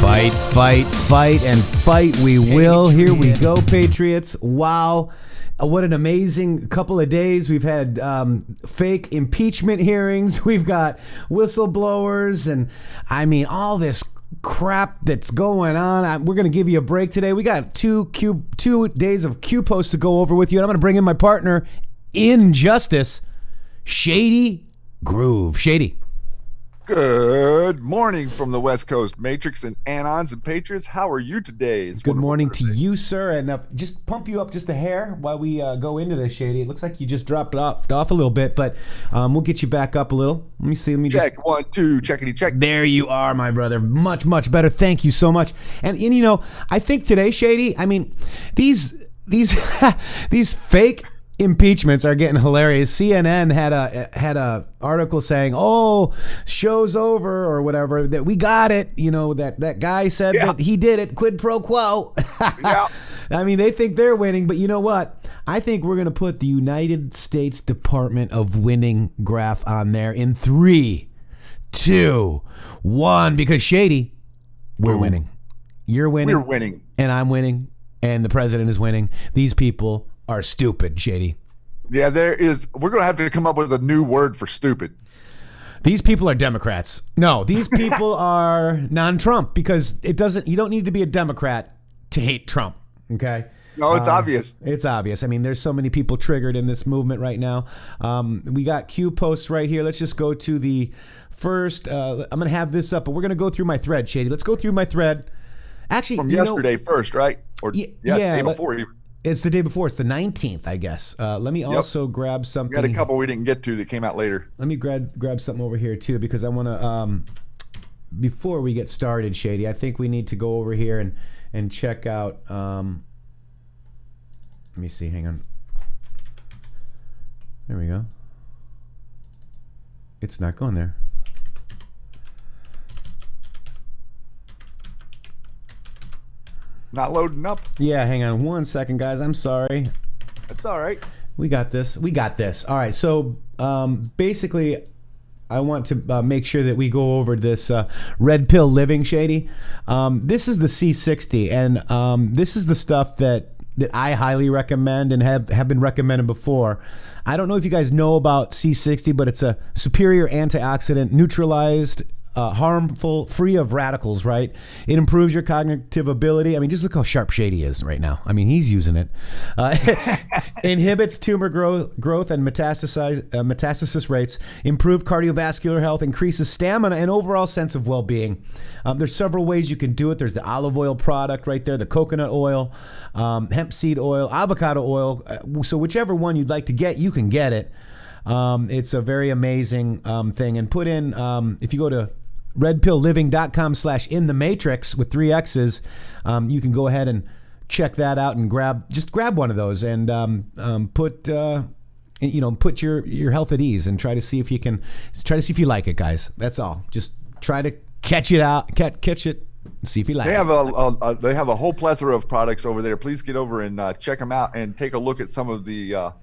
Fight, fight, fight, and fight we will. Here we go, Patriots. Wow. What an amazing couple of days. We've had fake impeachment hearings. We've got whistleblowers and, I mean, all this crap that's going on. We're going to give you a break today. We got 2 days of Q posts to go over with you. And I'm going to bring in my partner in justice, Shady Grooove. Shady. Good morning from the West Coast, Matrixxx and Anons and Patriots. How are you today? It's good morning to you, sir. And just pump you up just a hair while we go into this, Shady. It looks like you just dropped off a little bit, but we'll get you back up a little. Let me see. Let me check. 1, 2, checkity check. There you are, my brother. Much, much better. Thank you so much. And you know, I think today, Shady, I mean, these these fake impeachments are getting hilarious. CNN had a article saying, "Oh, show's over," or whatever. That we got it. You know, that guy said that he did it. Quid pro quo. Yeah. I mean, they think they're winning, but you know what? I think we're gonna put the United States Department of Winning graph on there in 3, 2, 1. Because Shady, we're winning. You're winning. We're winning. And I'm winning. And the president is winning. These people are stupid, Shady. Yeah, we're going to have to come up with a new word for stupid. These people are Democrats. No, these people are non-Trump because you don't need to be a Democrat to hate Trump, okay? No, it's obvious. It's obvious. I mean, there's so many people triggered in this movement right now. We got Q posts right here. Let's just go to the first. I'm going to have this up, but we're going to go through my thread, Shady. Let's go through my thread. Actually, from yesterday first, right? Or the day before. It's the day before. It's the 19th, I guess. Let me also grab something. We got a couple we didn't get to that came out later. Let me grab something over here, too, because I want to, before we get started, Shady, I think we need to go over here and check out, let me see, hang on. There we go. It's not going there. Not loading up. Yeah, hang on 1 second, guys. I'm sorry. That's all right. We got this. All right, so basically, I want to make sure that we go over this red pill living, Shady. This is the C60, and this is the stuff that I highly recommend and have been recommended before. I don't know if you guys know about C60, but it's a superior antioxidant, neutralized, harmful, free of radicals, right? It improves your cognitive ability. I mean, just look how sharp Shady is right now. I mean, he's using it. Inhibits tumor growth and metastasis rates, improved cardiovascular health, increases stamina and overall sense of well-being. There's several ways you can do it. There's the olive oil product right there, the coconut oil, hemp seed oil, avocado oil. So whichever one you'd like to get, you can get it. It's a very amazing thing. And put in, if you go to redpillliving.com/inthematrixx with 3 X's, you can go ahead and check that out and grab one of those and put your health at ease and try to see if you like it, guys. That's all. Just try to catch it, see if you like it. They have a whole plethora of products over there. Please get over and check them out and take a look at some of the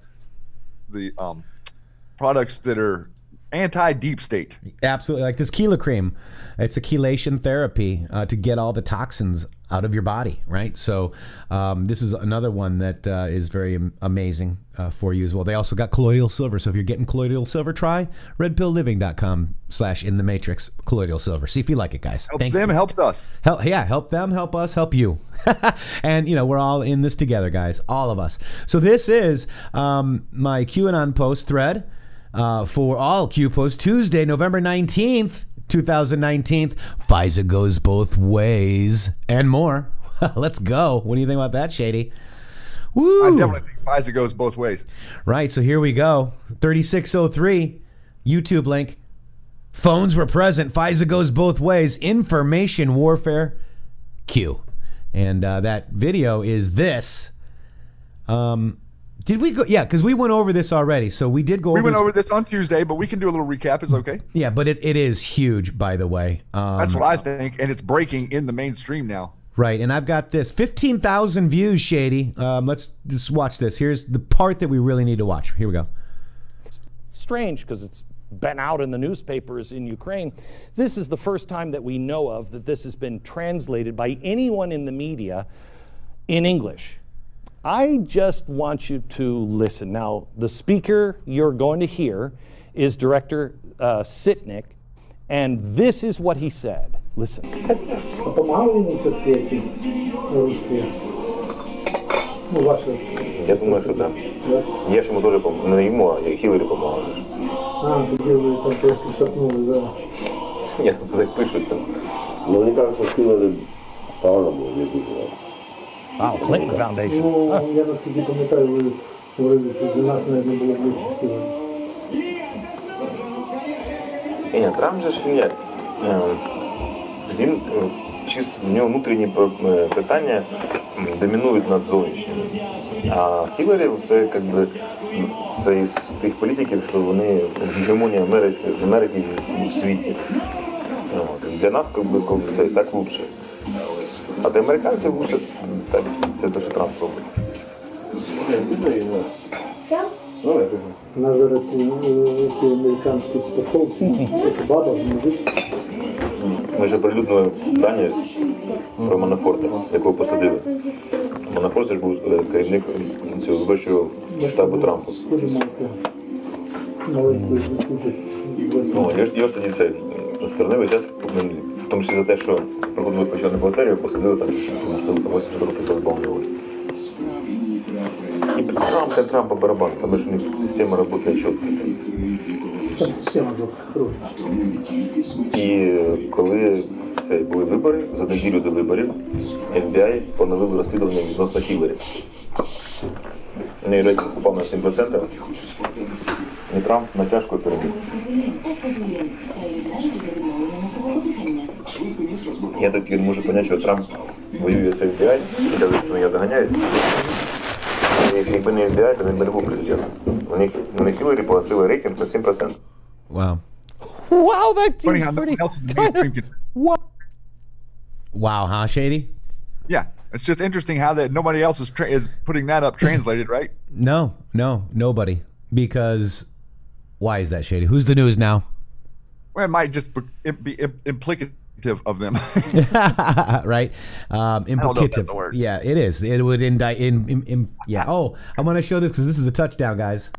products that are anti-deep state. Absolutely. Like this Chela cream. It's a chelation therapy to get all the toxins out of your body, right? So this is another one that is very amazing for you as well. They also got colloidal silver. So if you're getting colloidal silver, try redpillliving.com/inthematrixx colloidal silver. See if you like it, guys. Helps them, helps us. Help them, help us, help you. And, we're all in this together, guys. All of us. So this is my QAnon post thread. For all Q posts, Tuesday, November 19th, 2019. FISA goes both ways and more. Let's go. What do you think about that, Shady? Woo! I definitely think FISA goes both ways. Right, so here we go. 3603, YouTube link. Phones were present. FISA goes both ways. Information warfare. Q. And that video is this. Did we go? Yeah, because we went over this already. So we did go over this. We went over this on Tuesday, but we can do a little recap. It's okay. Yeah, but it is huge, by the way. That's what I think, and it's breaking in the mainstream now. Right, and I've got this. 15,000 views, Shady. Let's just watch this. Here's the part that we really need to watch. Here we go. It's strange because it's been out in the newspapers in Ukraine. This is the first time that we know of that this has been translated by anyone in the media in English. I just want you to listen. Now, the speaker you're going to hear is Director Sitnik, and this is what he said. Listen. Я думаю, що так. Я ж йому теж не йому, а Хіларі допомагав. Тоді ви там трошки шатнули, да. Ні, це так пишуть там. Ну, мені кажуть, що Хіларі погано було, не дуже. Wow, Clinton Foundation. Ну, я наскільки пам'ятаю, ви говорили, що для нас навіть не було ближче Хіларі. Ні, Трамп же ж він чисто в нього внутрішні питання домінують над зовнішніми. А Хіларі це якби це із тих політиків, що вони гегемонія Америки в світі. От. Для нас це так лучше. А для американців лучше так, це те, що Трамп робить. На зараз ці американські спортовці, це баба, мужик. Ми ж оприлюднили здання про Манафорта, якого посадили. Манафорт ж був керівник цього виборчого штабу Трампа. Ну, його ж тоді це сторонили час, в тому числі за те, що проводили початку бухгалтерію, посадили там, що 80 років позбавили. І при Трампа барабан, тому що у них система працює чітко. Система хороша. І коли це були вибори, за неділю до виборів, FBI поновили розслідування відносно Хіларі. У неї рейтинг упав на 7%, і Трамп натяжко переміг. Я так не можу зрозуміти, що Трамп воює з FBI, і каже, що мене доганяють. Якби не FBI, то він би не був президентом. Вони Хіларі погасили рейтинг на 7%. Wow. Wow, that Funny seems how no pretty one else in the kind mainstream of, could. wow. Wow, huh, Shady? Yeah, it's just interesting how that nobody else is putting that up translated, right? No, nobody. Because why is that, Shady? Who's the news now? Well, it might just be implicative of them. Right? I don't know if Implicative. that's a word. Yeah, it is. It would indict. Yeah. Oh, I want to show this because this is a touchdown, guys.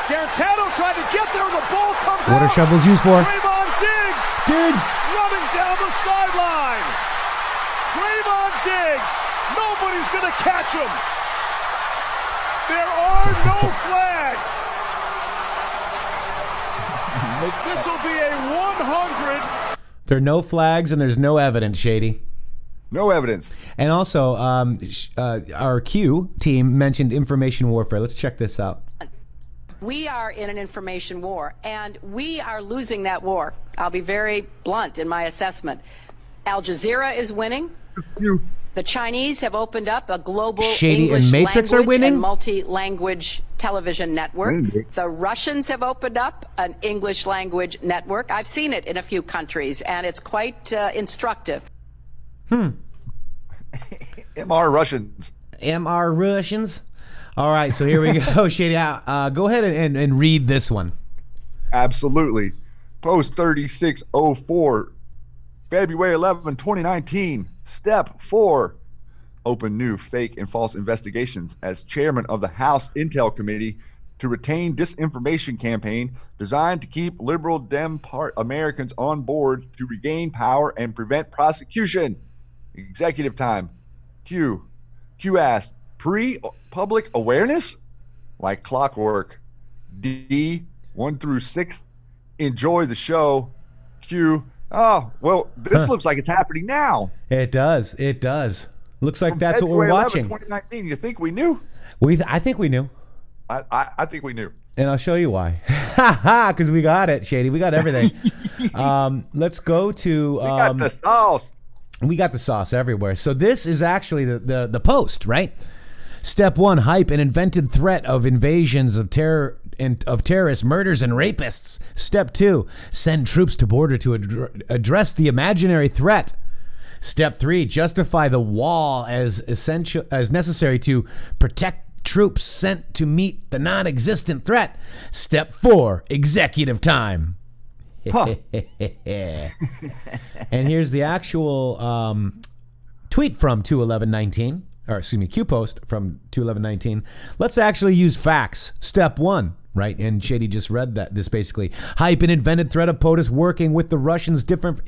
Garantano tried to get there, and the ball comes What are out. shovels used for? Trayvon Diggs Diggs. running down the sideline. Trayvon Diggs. Nobody's going to catch him. There are no flags. This will be a 100. There are no flags and there's no evidence, Shady. No evidence. And also, our Q team mentioned information warfare. Let's check this out. We are in an information war, and we are losing that war. I'll be very blunt in my assessment. Al Jazeera is winning. The Chinese have opened up a global Shady English and Matrixxx are language winning? and multi-language television network. The Russians have opened up an English language network. I've seen it in a few countries, and it's quite instructive. MR Russians. MR Russians. All right, so here we go, Shady. Go ahead and read this one. Absolutely. Post 3604, February 11, 2019. Step 4. Open new fake and false investigations as chairman of the House Intel Committee to retain disinformation campaign designed to keep liberal Americans on board to regain power and prevent prosecution. Executive time. Q asked, pre-public awareness? Like clockwork. D, 1 through 6. Enjoy the show. Q, oh, well, this looks like it's happening now. It does. It does. Looks like From that's what we're February 11, watching. 2019. You think we knew? I think we knew. I think we knew. And I'll show you why. Because we got it, Shady. We got everything. Let's go to... We got the sauce. We got the sauce everywhere. So this is actually the post, right? Step 1, hype an invented threat of invasions of terror and of terrorists, murders, and rapists. Step 2, send troops to border to address the imaginary threat. Step 3, justify the wall as essential as necessary to protect troops sent to meet the non-existent threat. Step 4, executive time. Huh. And here's the actual tweet from 2/11/19, or excuse me, Q post from 2/11/19. Let's actually use facts. Step 1, right? And Shady just read this basically. Hype and invented threat of POTUS working with the Russians' different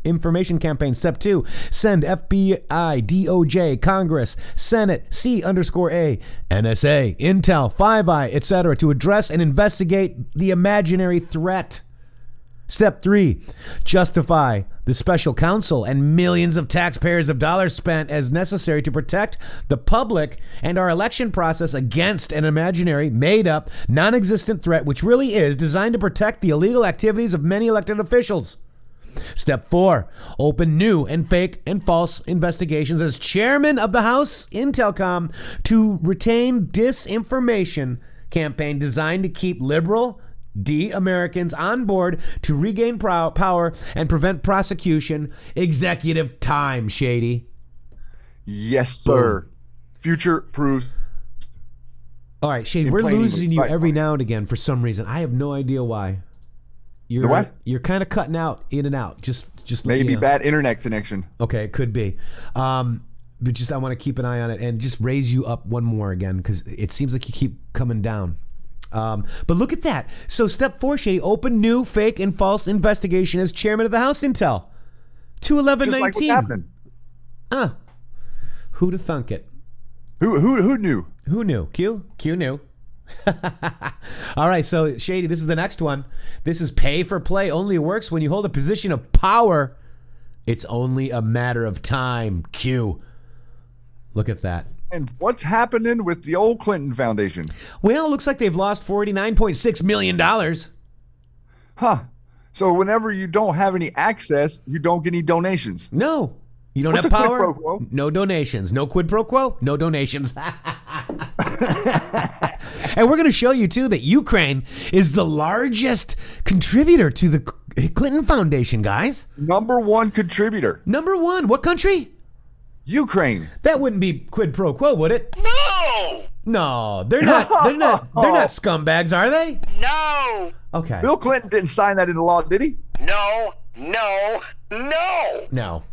information campaign. Step 2, send FBI, DOJ, Congress, Senate, C_A, NSA, Intel, Five Eye, etc. to address and investigate the imaginary threat. Step 3, justify the special counsel and millions of taxpayers of dollars spent as necessary to protect the public and our election process against an imaginary, made-up, non-existent threat which really is designed to protect the illegal activities of many elected officials. Step 4, open new and fake and false investigations as chairman of the House Intelcom to retain disinformation campaign designed to keep liberal Americans on board to regain power and prevent prosecution. Executive time, Shady. Yes, sir. Future proof. All right, Shady, we're losing you every now and again for some reason. I have no idea why. You're kind of cutting out, in and out. Just maybe bad internet connection. Okay, it could be. But I want to keep an eye on it and just raise you up one more again because it seems like you keep coming down. But look at that. So step 4, Shady, open new, fake, and false investigation as chairman of the House Intel. 2/11/19. Just like what's happening. Who'd have thunk it? Who knew? Who knew? Q knew. All right, so Shady, this is the next one. This is pay for play only works when you hold a position of power. It's only a matter of time. Q. Look at that. And what's happening with the old Clinton Foundation? Well, it looks like they've lost $49.6 million. Huh. So whenever you don't have any access, you don't get any donations. No. You don't What's have a quid power? pro quo? No donations. No quid pro quo? No donations. And we're going to show you, too, that Ukraine is the largest contributor to the Clinton Foundation, guys. #1 contributor. #1. What country? Ukraine. That wouldn't be quid pro quo, would it? No! No, they're not. They're not scumbags, are they? No! Okay. Bill Clinton didn't sign that into law, did he? No! No.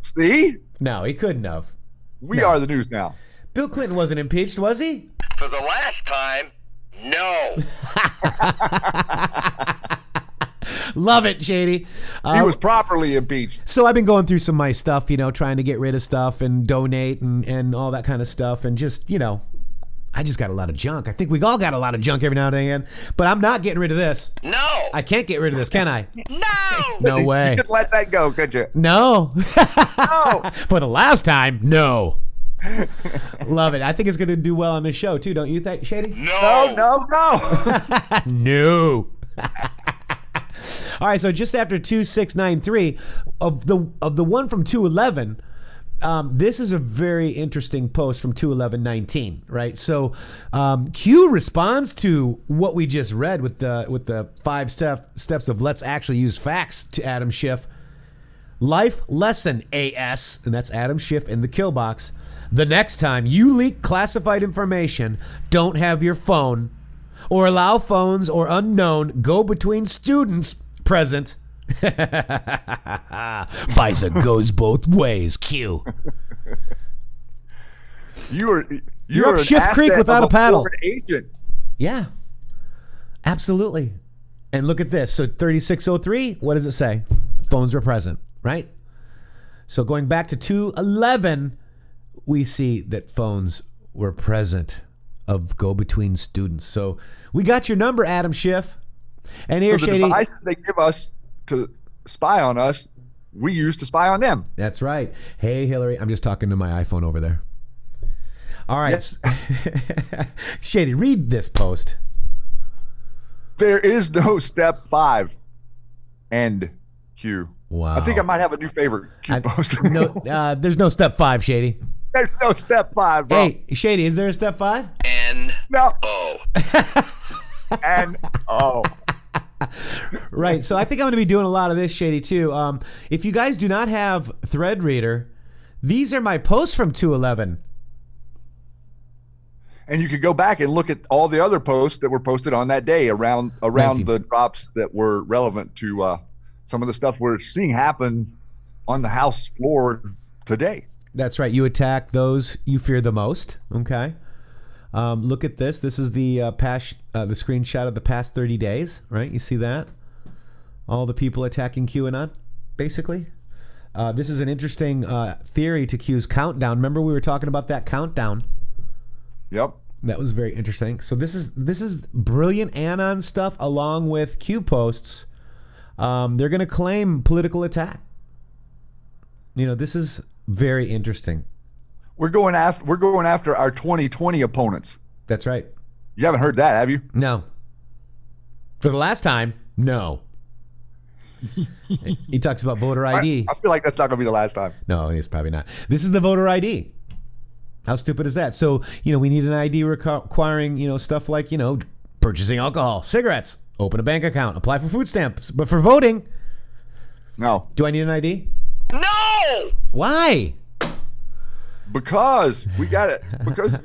See? No, he couldn't have. We are the news now. Bill Clinton wasn't impeached, was he? For the last time, no. Love it, Shady. He was properly impeached. So I've been going through some of my stuff, trying to get rid of stuff and donate and all that kind of stuff. And just, I just got a lot of junk. I think we all got a lot of junk every now and again. But I'm not getting rid of this. No! I can't get rid of this, can I? No! No way. You could let that go, could you? No. No. For the last time, no. Love it. I think it's going to do well on this show, too. Don't you think, Shady? No! No. All right, so just after 2693 of the one from 211, this is a very interesting post from 21119, right? So Q responds to what we just read with the 5 steps of let's actually use facts to Adam Schiff. Life lesson AS, and that's Adam Schiff in the kill box. The next time you leak classified information, don't have your phone or allow phones or unknown go between students present. FISA goes both ways. Q. You're up Schiff Creek without a paddle. Agent. Yeah, absolutely. And look at this. So 3603. What does it say? Phones were present, right? So going back to 211, we see that phones were present of go-between students. So we got your number, Adam Schiff. And here, So the Shady. devices they give us to spy on us, we use to spy on them. That's right. Hey, Hillary. I'm just talking to my iPhone over there. All right. Yes. Shady, read this post. There is no step 5. End Q. Wow. I think I might have a new favorite Q post. No, there's no step 5, Shady. There's no step 5, bro. Hey, Shady, is there a step 5? No. Oh. And oh. Right. So I think I'm going to be doing a lot of this, Shady, too. If you guys do not have Thread Reader, these are my posts from 211. And you could go back and look at all the other posts that were posted on that day around 19. the drops that were relevant to some of the stuff we're seeing happen on the House floor today. That's right. You attack those you fear the most. Okay. Look at this. This is the the screenshot of the past 30 days, right? You see that? All the people attacking QAnon, basically. This is an interesting theory to Q's countdown. Remember we were talking about that countdown? Yep. That was very interesting. So this is brilliant Anon stuff along with Q posts. They're going to claim political attack. This is very interesting. We're going after our 2020 opponents. That's right. You haven't heard that, have you? No. For the last time, no. He talks about voter ID. I feel like that's not going to be the last time. No, it's probably not. This is the voter ID. How stupid is that? So, we need an ID requiring, stuff like, purchasing alcohol, cigarettes, open a bank account, apply for food stamps. But for voting, no. Do I need an ID? No! Why? Because we got it. Because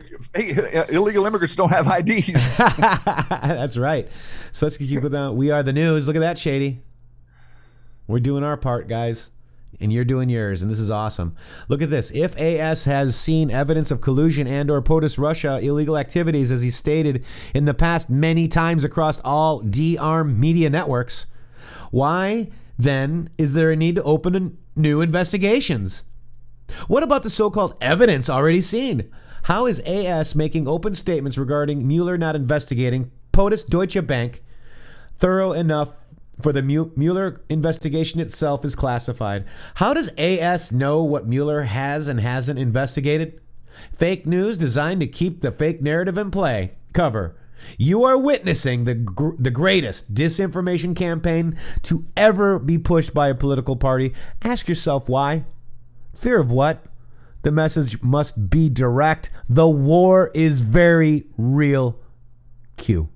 illegal immigrants don't have IDs. That's right. So let's keep with that. We are the news. Look at that, Shady. We're doing our part, guys. And you're doing yours, and this is awesome. Look at this. If AS has seen evidence of collusion and or POTUS Russia illegal activities, as he stated in the past many times across all D-arm media networks, why then is there a need to open new investigations? What about the so-called evidence already seen? How is AS making open statements regarding Mueller not investigating POTUS Deutsche Bank thorough enough for the Mueller investigation itself is classified? How does AS know what Mueller has and hasn't investigated? Fake news designed to keep the fake narrative in play. Cover. You are witnessing the greatest disinformation campaign to ever be pushed by a political party. Ask yourself why. Fear of what? The message must be direct. The war is very real. Q.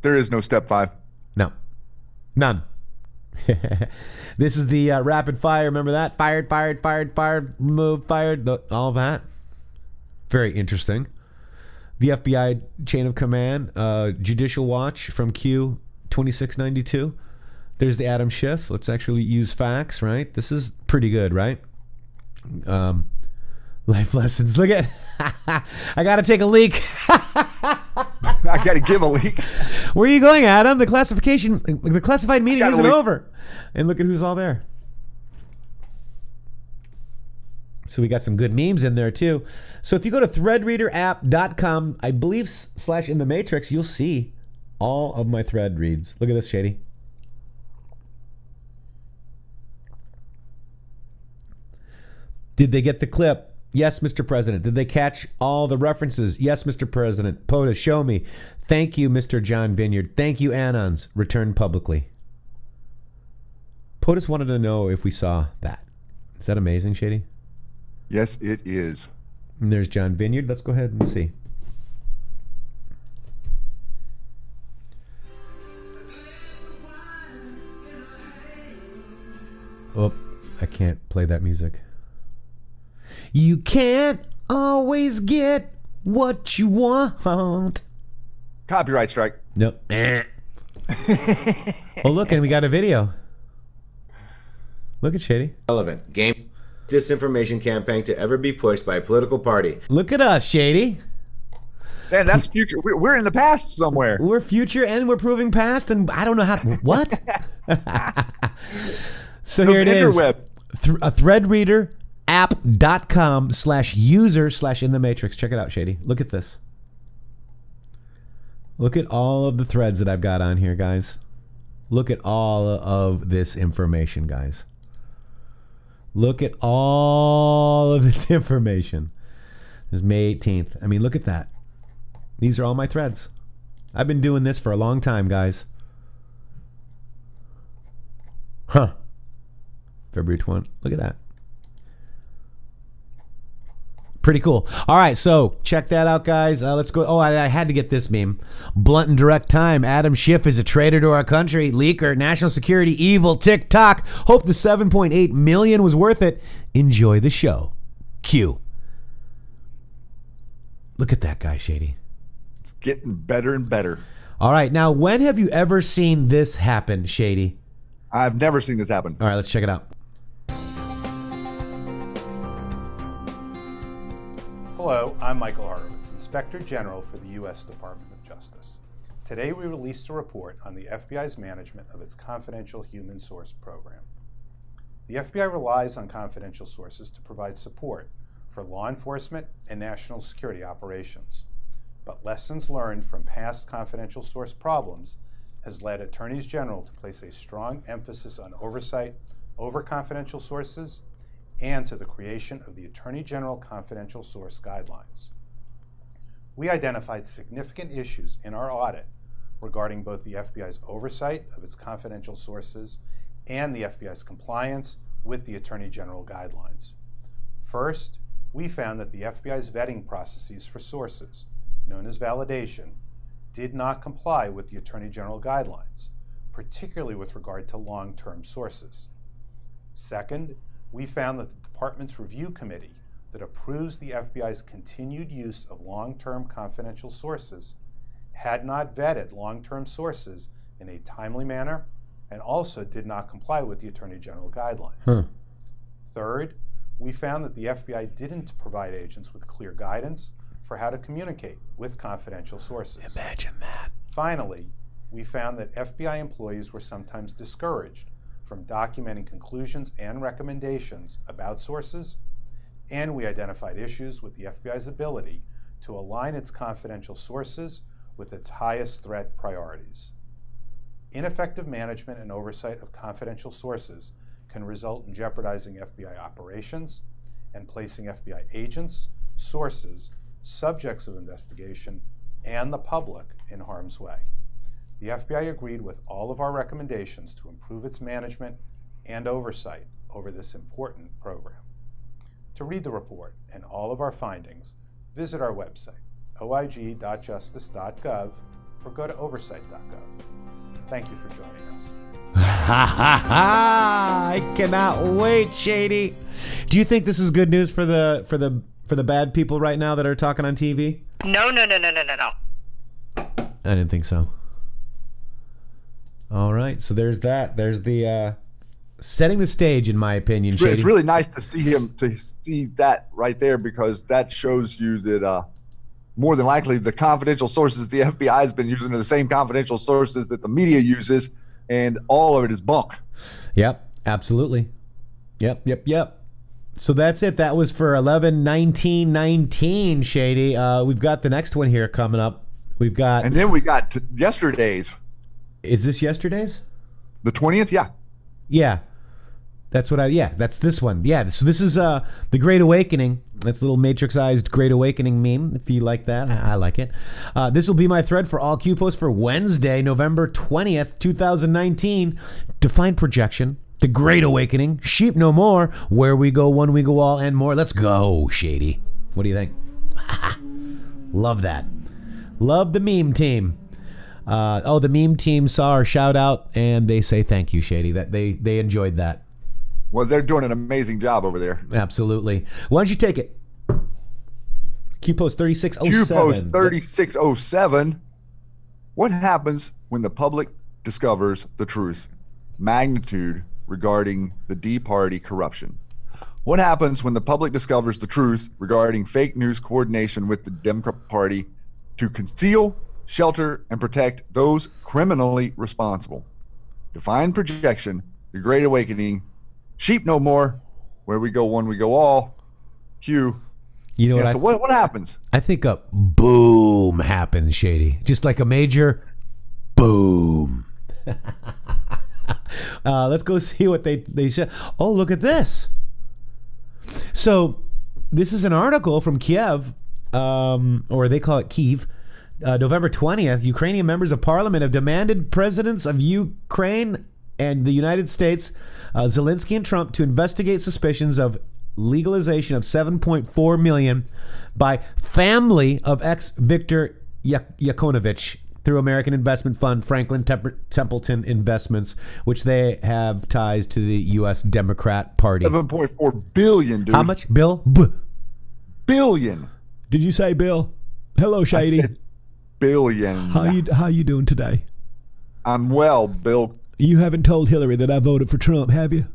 There is no step 5. No. None. This is the rapid fire. Remember that? Fired, moved, fired. All of that. Very interesting. The FBI chain of command. Judicial Watch from Q 2692. There's the Adam Schiff. Let's actually use facts, right? This is pretty good, right? Life lessons. Look at I gotta take a leak. I gotta give a leak. Where are you going, Adam? The classified meeting isn't over. And look at who's all there. So we got some good memes in there too. So if you go to threadreaderapp.com, I believe / in the Matrix, you'll see all of my thread reads. Look at this, Shady. Did they get the clip? Yes, Mr. President. Did they catch all the references? Yes, Mr. President. POTUS, show me. Thank you, Mr. John Vineyard. Thank you, Anons. Return publicly. POTUS wanted to know if we saw that. Is that amazing, Shady? Yes, it is. And there's John Vineyard. Let's go ahead and see. Oh, I can't play that music. You can't always get what you want. Copyright strike. Nope. Oh, look, and we got a video. Look at Shady. Relevant game disinformation campaign to ever be pushed by a political party. Look at us, Shady. Man, that's future. We're in the past somewhere. We're future and we're proving past, and I don't know how. What? So here it is. A Threadreader app.com/user/in the Matrix. Check it out, Shady. Look at this. Look at all of the threads that I've got on here, guys. Look at all of this information, guys. Look at all of this information. This is May 18th. I mean, look at that. These are all my threads. I've been doing this for a long time, guys. Huh. February 20. Look at that. Pretty cool. All right, so check that out, guys. Let's go. Oh, I had to get this meme. Blunt and direct time. Adam Schiff is a traitor to our country. Leaker. National security. Evil. TikTok. Hope the 7.8 million was worth it. Enjoy the show. Q. Look at that guy, Shady. It's getting better and better. All right, now when have you ever seen this happen, Shady? I've never seen this happen. All right, let's check it out. Hello, I'm Michael Horowitz, Inspector General for the U.S. Department of Justice. Today we released a report on the FBI's management of its confidential human source program. The FBI relies on confidential sources to provide support for law enforcement and national security operations. But lessons learned from past confidential source problems has led attorneys general to place a strong emphasis on oversight over confidential sources and to the creation of the Attorney General Confidential Source Guidelines. We identified significant issues in our audit regarding both the FBI's oversight of its confidential sources and the FBI's compliance with the Attorney General Guidelines. First, we found that the FBI's vetting processes for sources, known as validation, did not comply with the Attorney General Guidelines, particularly with regard to long-term sources. Second, we found that the Department's review committee that approves the FBI's continued use of long-term confidential sources had not vetted long-term sources in a timely manner and also did not comply with the Attorney General Guidelines. Third, we found that the FBI didn't provide agents with clear guidance for how to communicate with confidential sources. Imagine that. Finally, we found that FBI employees were sometimes discouraged from documenting conclusions and recommendations about sources, and we identified issues with the FBI's ability to align its confidential sources with its highest threat priorities. Ineffective management and oversight of confidential sources can result in jeopardizing FBI operations and placing FBI agents, sources, subjects of investigation, and the public in harm's way. The FBI agreed with all of our recommendations to improve its management and oversight over this important program. To read the report and all of our findings, visit our website, oig.justice.gov, or go to oversight.gov. Thank you for joining us. I cannot wait, Shady. Do you think this is good news for the bad people right now that are talking on TV? No. I didn't think so. All right, so there's that. There's the setting the stage, in my opinion, Shady. It's really nice to see that right there, because that shows you that more than likely the confidential sources the FBI has been using are the same confidential sources that the media uses, and all of it is bunk. Yep, absolutely. Yep. So that's it. That was for 11/19/19, Shady. We've got the next one here coming up. And then we got yesterday's. Is this yesterday's? The 20th? Yeah. Yeah. That's this one. Yeah, so this is the Great Awakening. That's a little Matrixxized Great Awakening meme, if you like that. I like it. This will be my thread for all Q posts for Wednesday, November 20th, 2019. Defined projection, the Great Awakening, Sheep No More, Where We Go, One We Go All, and more. Let's go, Shady. What do you think? Love that. Love the meme team. The meme team saw our shout out and they say thank you, Shady. That they enjoyed that. Well, they're doing an amazing job over there. Absolutely. Why don't you take it? Q-Post 3607. Q-Post 3607. What happens when the public discovers the truth? Magnitude regarding the D Party corruption. What happens when the public discovers the truth regarding fake news coordination with the Democrat Party to conceal, shelter, and protect those criminally responsible? Defined projection, the Great Awakening, Sheep No More, Where We Go, One We Go All, Q. You know so what happens? I think a boom happens, Shady. Just like a major boom. Let's go see what they said. Oh, look at this. So this is an article from Kiev, or they call it Kyiv. November 20th, Ukrainian members of parliament have demanded presidents of Ukraine and the United States, Zelensky and Trump, to investigate suspicions of legalization of $7.4 million by family of ex-Viktor Yanukovych through American investment fund Franklin Templeton Investments, which they have ties to the U.S. Democrat Party. $7.4 billion, dude. How much, Bill? Billion. Did you say Bill? Hello, Shady. Billion. How you doing today? I'm well, Bill. You haven't told Hillary that I voted for Trump, have you?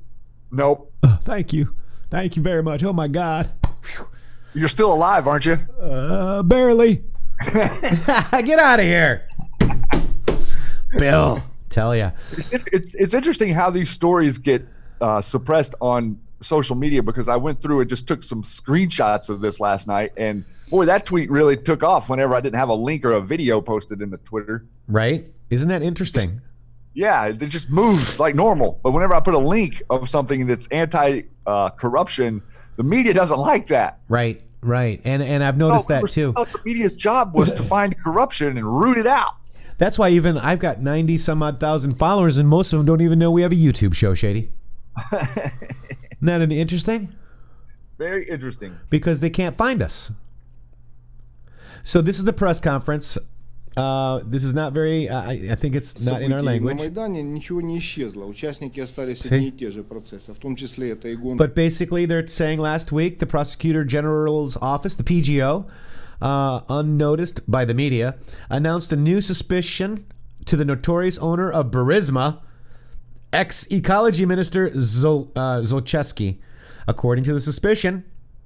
Nope. Oh, thank you. Thank you very much. Oh, my God. You're still alive, aren't you? Barely. Get out of here. Bill, tell ya. It's interesting how these stories get suppressed on social media, because I went through and just took some screenshots of this last night, and boy, that tweet really took off whenever I didn't have a link or a video posted in the Twitter. Right? Isn't that interesting? Yeah, it just moves like normal. But whenever I put a link of something that's anti-corruption, the media doesn't like that. Right. And I've noticed that too. The media's job was to find corruption and root it out. That's why even I've got 90 some odd thousand followers, and most of them don't even know we have a YouTube show, Shady. Isn't that interesting? Very interesting. Because they can't find us. So this is the press conference. This is not very, I think it's not in our language. But basically they're saying last week, the Prosecutor General's Office, the PGO, unnoticed by the media, announced a new suspicion to the notorious owner of Burisma, ex-ecology minister Zlochevsky. According to the suspicion,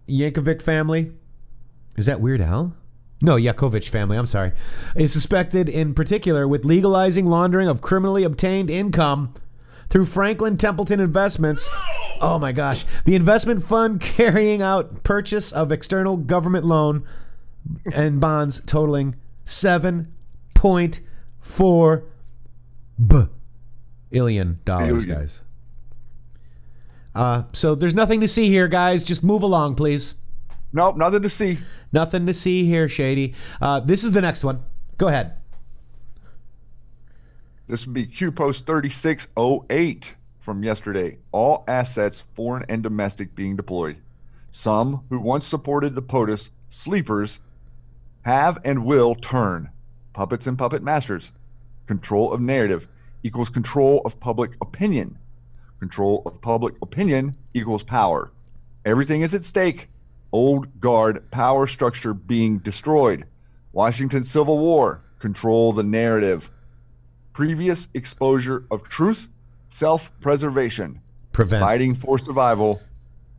Yankovic family, is that Weird Al? No, Yakovich family, I'm sorry, is suspected in particular with legalizing laundering of criminally obtained income through Franklin Templeton Investments. Oh my gosh. The investment fund carrying out purchase of external government loan and bonds totaling $7.4 billion, guys. So there's nothing to see here, guys. Just move along, please. Nope, nothing to see. Nothing to see here, Shady. This is the next one. Go ahead. This would be Q Post 3608 from yesterday. All assets, foreign and domestic, being deployed. Some who once supported the POTUS sleepers have and will turn. Puppets and puppet masters. Control of narrative equals control of public opinion. Control of public opinion equals power. Everything is at stake. Old guard power structure being destroyed. Washington Civil War. Control the narrative. Previous exposure of truth. Self-preservation. Prevent. Fighting for survival.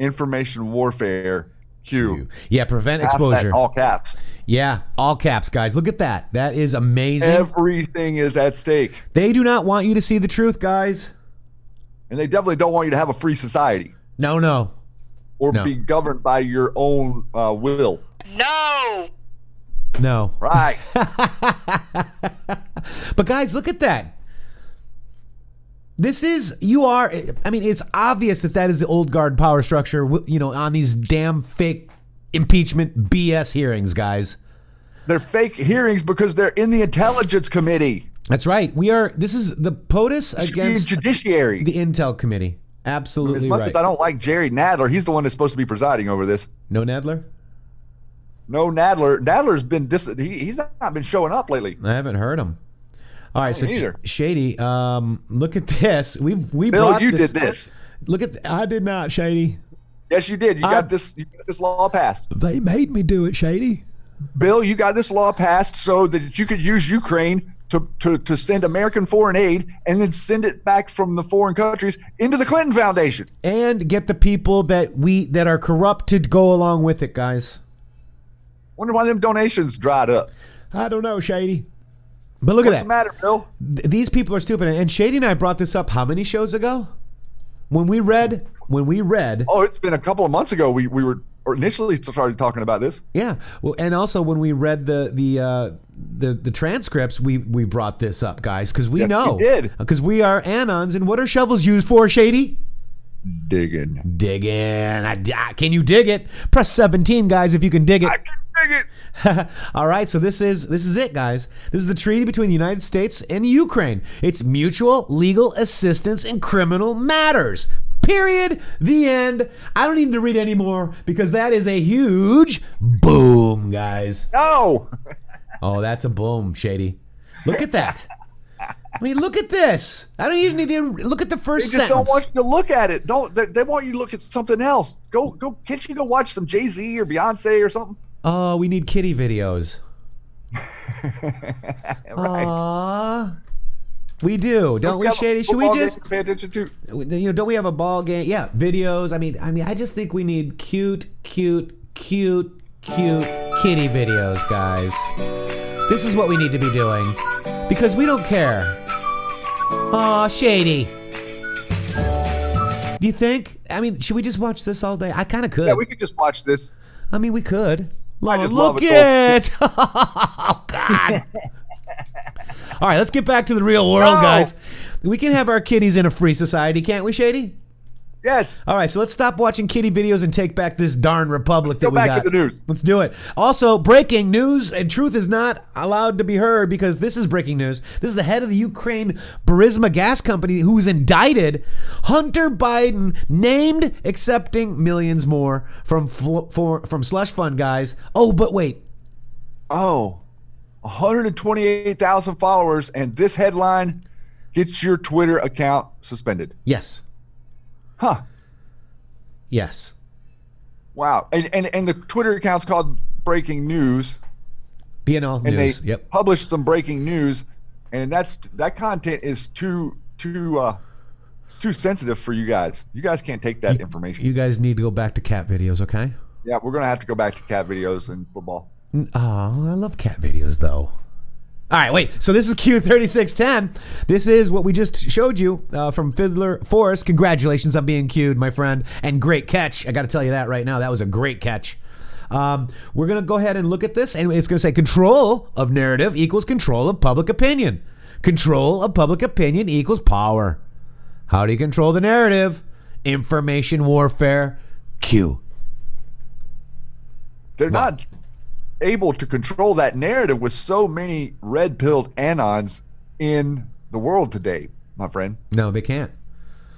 Information warfare. Q. Yeah, prevent exposure. All caps. Yeah, all caps, guys. Look at that. That is amazing. Everything is at stake. They do not want you to see the truth, guys. And they definitely don't want you to have a free society. No. Or be governed by your own will. No. Right. But guys, look at that. It's obvious that is the old guard power structure, on these damn fake impeachment BS hearings, guys. They're fake hearings because they're in the Intelligence Committee. That's right. This is the POTUS against judiciary. The Intel Committee. Absolutely right. As much as I don't like Jerry Nadler, he's the one that's supposed to be presiding over this. No Nadler? No Nadler. Nadler's been he's not been showing up lately. I haven't heard him. All right, so either. Shady, look at this. We Bill, brought you this. did this. I did not, Shady. Yes, you did. You got this law passed. They made me do it, Shady. Bill, you got this law passed so that you could use Ukraine to send American foreign aid and then send it back from the foreign countries into the Clinton Foundation. And get the people that are corrupt to go along with it, guys. Wonder why them donations dried up. I don't know, Shady. But look at that. What's the matter, Bill? These people are stupid. And Shady and I brought this up how many shows ago? When we read. Oh, it's been a couple of months ago. We were initially started talking about this. Yeah. Well, and also when we read the transcripts, we brought this up, guys, because we know. We did. Because we are Anons, and what are shovels used for, Shady? Digging. Can you dig it? Press 17, guys, if you can dig it. I can dig it. All right, so this is it, guys. This is the treaty between the United States and Ukraine. It's mutual legal assistance in criminal matters. Period. The end. I don't need to read anymore because that is a huge boom, guys. No. Oh, that's a boom, Shady. Look at that. I mean, look at this. I don't even need to look at the first sentence. They just sentence. don't want you to look at it. They want you to look at something else. Can't you go watch some Jay-Z or Beyonce or something? Oh, we need kitty videos. Right. Aww. We do, don't we, Shady? Should we just pay attention to? Don't we have a ball game? Yeah, videos. I mean, I just think we need cute kitty videos, guys. This is what we need to be doing because we don't care. Aw, Shady. Do you think? I mean, should we just watch this all day? I kind of could. Yeah, we could just watch this. I mean, we could. Look it! Oh, God. All right, let's get back to the real world, guys. We can have our kitties in a free society, can't we, Shady? Yes. All right, so let's stop watching kitty videos and take back this darn republic that we got. Go back to the news. Let's do it. Also, breaking news, and truth is not allowed to be heard because this is breaking news. This is the head of the Ukraine Burisma gas company who's indicted. Hunter Biden named accepting millions more from slush fund guys. Oh, but wait. Oh, 128,000 followers, and this headline gets your Twitter account suspended. Yes. Huh. Yes. Wow. And the Twitter account's called Breaking News. BNL and News. They published some breaking news, and that content is too sensitive for you guys. You guys can't take that information. You guys need to go back to cat videos, okay? Yeah, we're gonna have to go back to cat videos and football. Oh, I love cat videos though. All right, wait. So this is Q3610. This is what we just showed you from Fiddler Forrest. Congratulations on being cued, my friend. And great catch. I got to tell you that right now. That was a great catch. We're going to go ahead and look at this. And it's going to say control of narrative equals control of public opinion. Control of public opinion equals power. How do you control the narrative? Information warfare. Q. They're not able to control that narrative with so many red-pilled anons in the world today, my friend. No, they can't.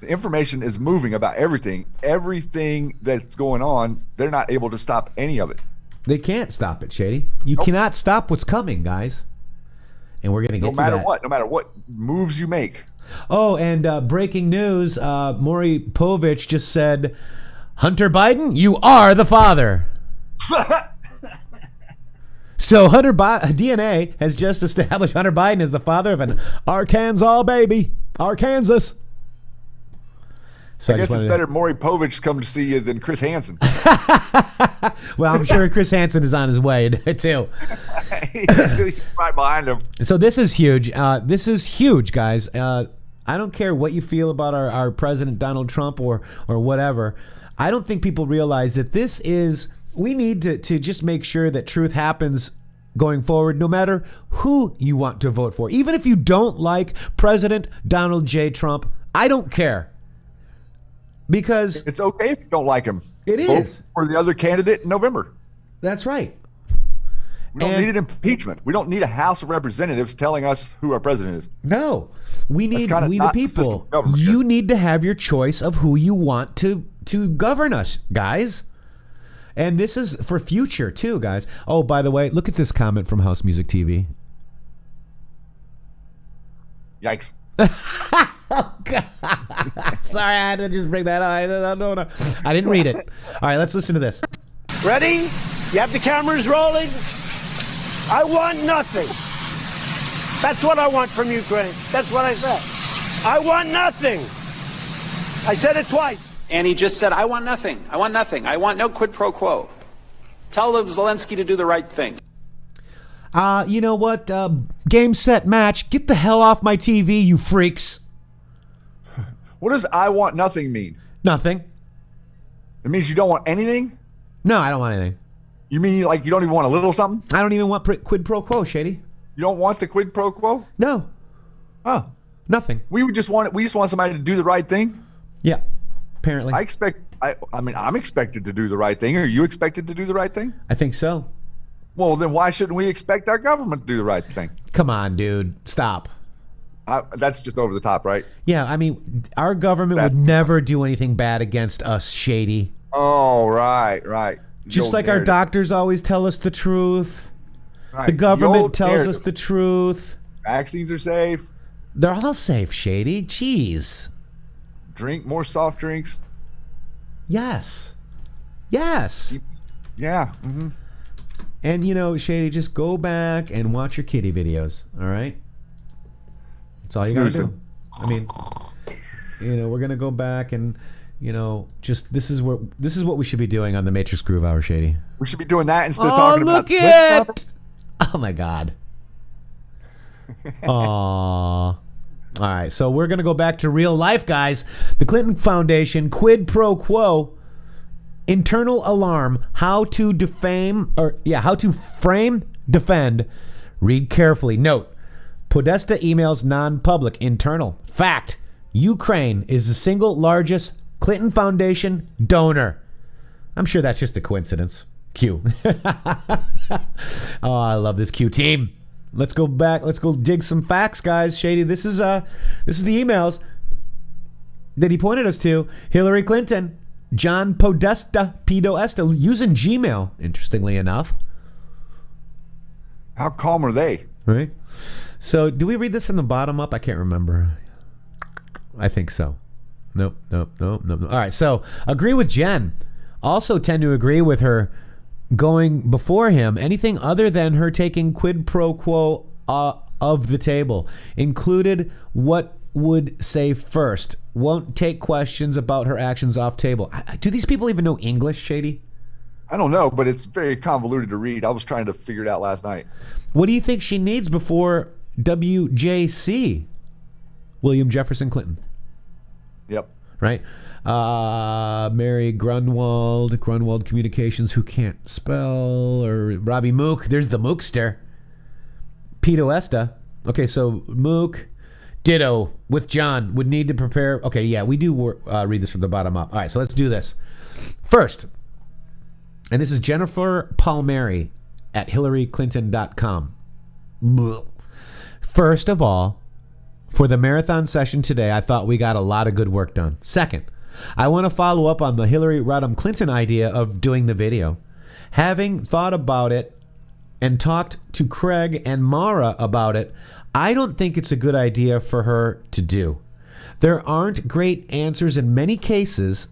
The information is moving about everything that's going on. They're not able to stop any of it. They can't stop it, Shady. You cannot stop what's coming, guys. And we're going to get to that. No matter what moves you make. Oh, and breaking news, Maury Povich just said, Hunter Biden, you are the father. So DNA has just established Hunter Biden as the father of an Arkansas baby. Arkansas. So I guess it's better Maury Povich come to see you than Chris Hansen. Well, I'm sure Chris Hansen is on his way too. He's right behind him. So this is huge. This is huge, guys. I don't care what you feel about our president Donald Trump or whatever. I don't think people realize that this is. We need to just make sure that truth happens going forward, no matter who you want to vote for. Even if you don't like President Donald J. Trump, I don't care. Because it's okay if you don't like him. It is. Vote for the other candidate in November. That's right. We don't need an impeachment. We don't need a House of Representatives telling us who our president is. No. We the people. You need to have your choice of who you want to govern us, guys. And this is for future, too, guys. Oh, by the way, look at this comment from House Music TV. Yikes. Oh, God. Sorry, I had to just bring that up. I didn't read it. All right, let's listen to this. Ready? You have the cameras rolling? I want nothing. That's what I want from Ukraine. That's what I said. I want nothing. I said it twice. And he just said, I want nothing. I want nothing. I want no quid pro quo. Tell Zelensky to do the right thing. You know what? Game, set, match. Get the hell off my TV, you freaks. What does I want nothing mean? Nothing. It means you don't want anything? No, I don't want anything. You mean like you don't even want a little something? I don't even want quid pro quo, Shady. You don't want the quid pro quo? No. Oh. Nothing. We just want somebody to do the right thing? Yeah. Apparently. I'm expected to do the right thing. Are you expected to do the right thing? I think so. Well, then why shouldn't we expect our government to do the right thing? Come on, dude. Stop. That's just over the top, right? Yeah, I mean, our government would never do anything bad against us, Shady. Oh, right. Just like our doctors always tell us the truth. Right. The government tells us the truth. Vaccines are safe. They're all safe, Shady. Jeez. Drink more soft drinks. Yes. Yeah. Mm-hmm. And, Shady, just go back and watch your kitty videos, all right? That's all you got to do. I mean, we're going to go back and, just this is what we should be doing on the Matrixxx Grooove Hour, Shady. We should be doing that instead of talking about... Oh, look it! Oh, my God. Aww. All right, so we're going to go back to real life, guys. The Clinton Foundation, quid pro quo, internal alarm, how to frame, defend. Read carefully. Note, Podesta emails non-public, internal. Fact, Ukraine is the single largest Clinton Foundation donor. I'm sure that's just a coincidence. Q. Oh, I love this Q team. Let's go back. Let's go dig some facts, guys. Shady, this is the emails that he pointed us to. Hillary Clinton, John Podesta, using Gmail, interestingly enough. How calm are they? Right? So, do we read this from the bottom up? I can't remember. I think so. Nope. All right, so, agree with Jen. Also tend to agree with her going before him. Anything other than her taking quid pro quo of the table. Included what would say first. Won't take questions about her actions off table. Do these people even know English, Shady? I don't know, but it's very convoluted to read. I was trying to figure it out last night. What do you think she needs before WJC? William Jefferson Clinton. Yep. Right? Mary Grunwald Communications, who can't spell, or Robbie Mook. There's the Mookster. Podesta. Okay, so Mook, ditto with John, would need to prepare. Okay, yeah, we do read this from the bottom up. All right, so let's do this. First, and this is Jennifer Palmieri at HillaryClinton.com. First of all, for the marathon session today, I thought we got a lot of good work done. Second, I want to follow up on the Hillary Rodham Clinton idea of doing the video. Having thought about it and talked to Craig and Mara about it, I don't think it's a good idea for her to do. There aren't great answers in many cases,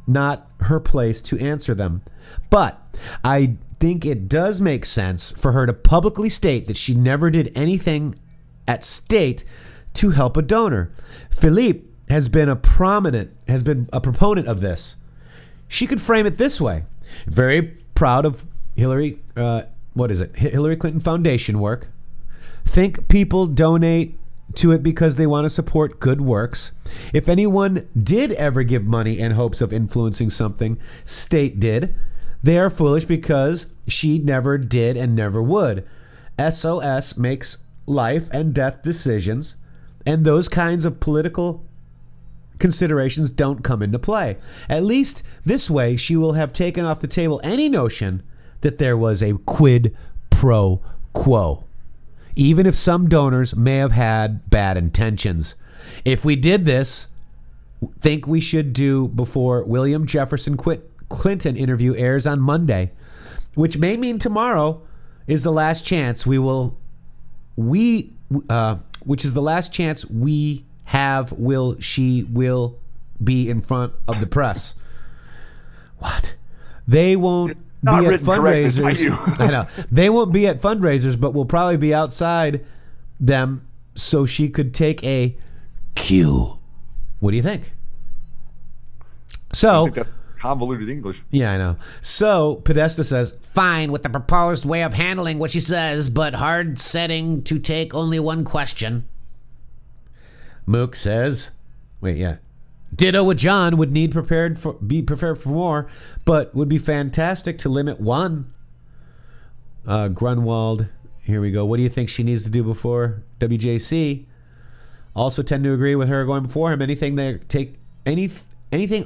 not her place to answer them. But I think it does make sense for her to publicly state that she never did anything at state to help a donor. Philippe has been a proponent of this. She could frame it this way: very proud of Hillary Clinton Foundation work. Think people donate to it because they want to support good works. If anyone did ever give money in hopes of influencing something state did, they are foolish because she never did and never would. SOS makes life and death decisions, and those kinds of political considerations don't come into play. At least this way, she will have taken off the table any notion that there was a quid pro quo, even if some donors may have had bad intentions. If we did this, think we should do before William Jefferson Clinton interview airs on Monday, which may mean tomorrow is the last chance which is the last chance we have she will be in front of the press. What? They won't be at fundraisers. I know. They won't be at fundraisers, but will probably be outside them so she could take a cue. What do you think? So, I think that's convoluted English. Yeah, I know. So Podesta says, fine with the proposed way of handling what she says, but hard setting to take only one question. Mook says, ditto with John, would need be prepared for more, but would be fantastic to limit one. Grunwald, here we go. What do you think she needs to do before WJC? Also tend to agree with her going before him. Anything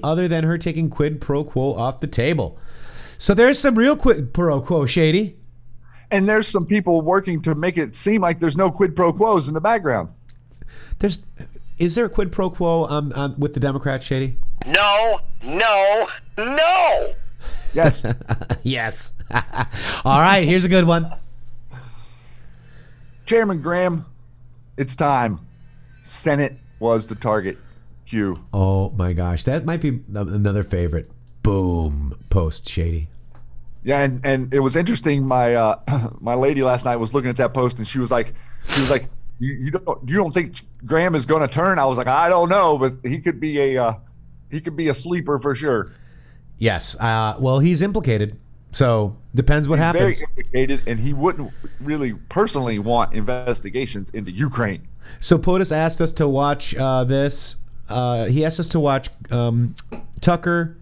other than her taking quid pro quo off the table. So there's some real quid pro quo, Shady. And there's some people working to make it seem like there's no quid pro quos in the background. Is there a quid pro quo with the Democrats, Shady? No. Yes. Yes. All right, here's a good one. Chairman Graham, it's time. Senate was the target. Q. Oh my gosh, that might be another favorite. Boom. Post, Shady. Yeah, and it was interesting. My my lady last night was looking at that post, and she was like, you don't think Graham is going to turn? I was like, I don't know, but he could be a sleeper for sure. Yes. Well, he's implicated, so depends what happens. Very implicated, and he wouldn't really personally want investigations into Ukraine. So POTUS asked us to watch this. He asked us to watch Tucker,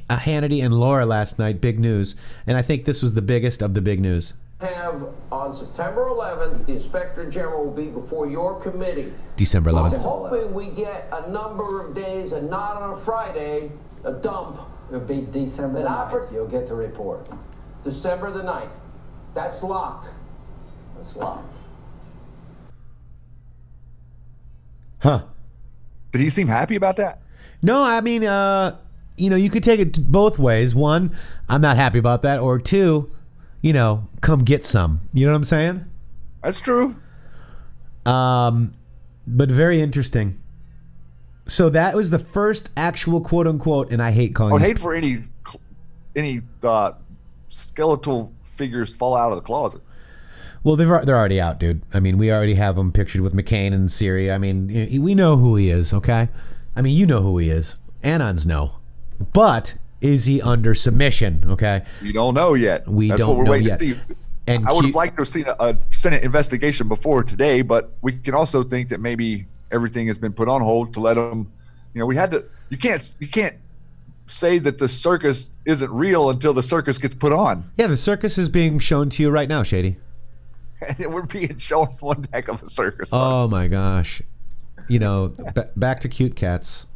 Hannity, and Laura last night. Big news, and I think this was the biggest of the big news. Have on September 11th, the Inspector General will be before your committee. December 11th. I'm hoping we get a number of days and not on a Friday, a dump. It'll be December 9th. You'll get the report. December the 9th. That's locked. That's locked. Huh. Did he seem happy about that? No, I mean, you could take it both ways. One, I'm not happy about that. Or two, come get some. You know what I'm saying? That's true. But very interesting. So that was the first actual quote unquote, and I hate calling. I hate for any skeletal figures fall out of the closet. Well, they're already out, dude. I mean, we already have them pictured with McCain in Syria. I mean, we know who he is, okay? I mean, you know who he is. Anons know. But is he under submission, okay? We don't know yet. That's what don't we're know waiting yet. to see. And I would have liked to have seen a Senate investigation before today, but we can also think that maybe everything has been put on hold to let them. We had to. You can't say that the circus isn't real until the circus gets put on. Yeah, the circus is being shown to you right now, Shady. And we're being shown one heck of a circus. Oh my gosh. Back to cute cats.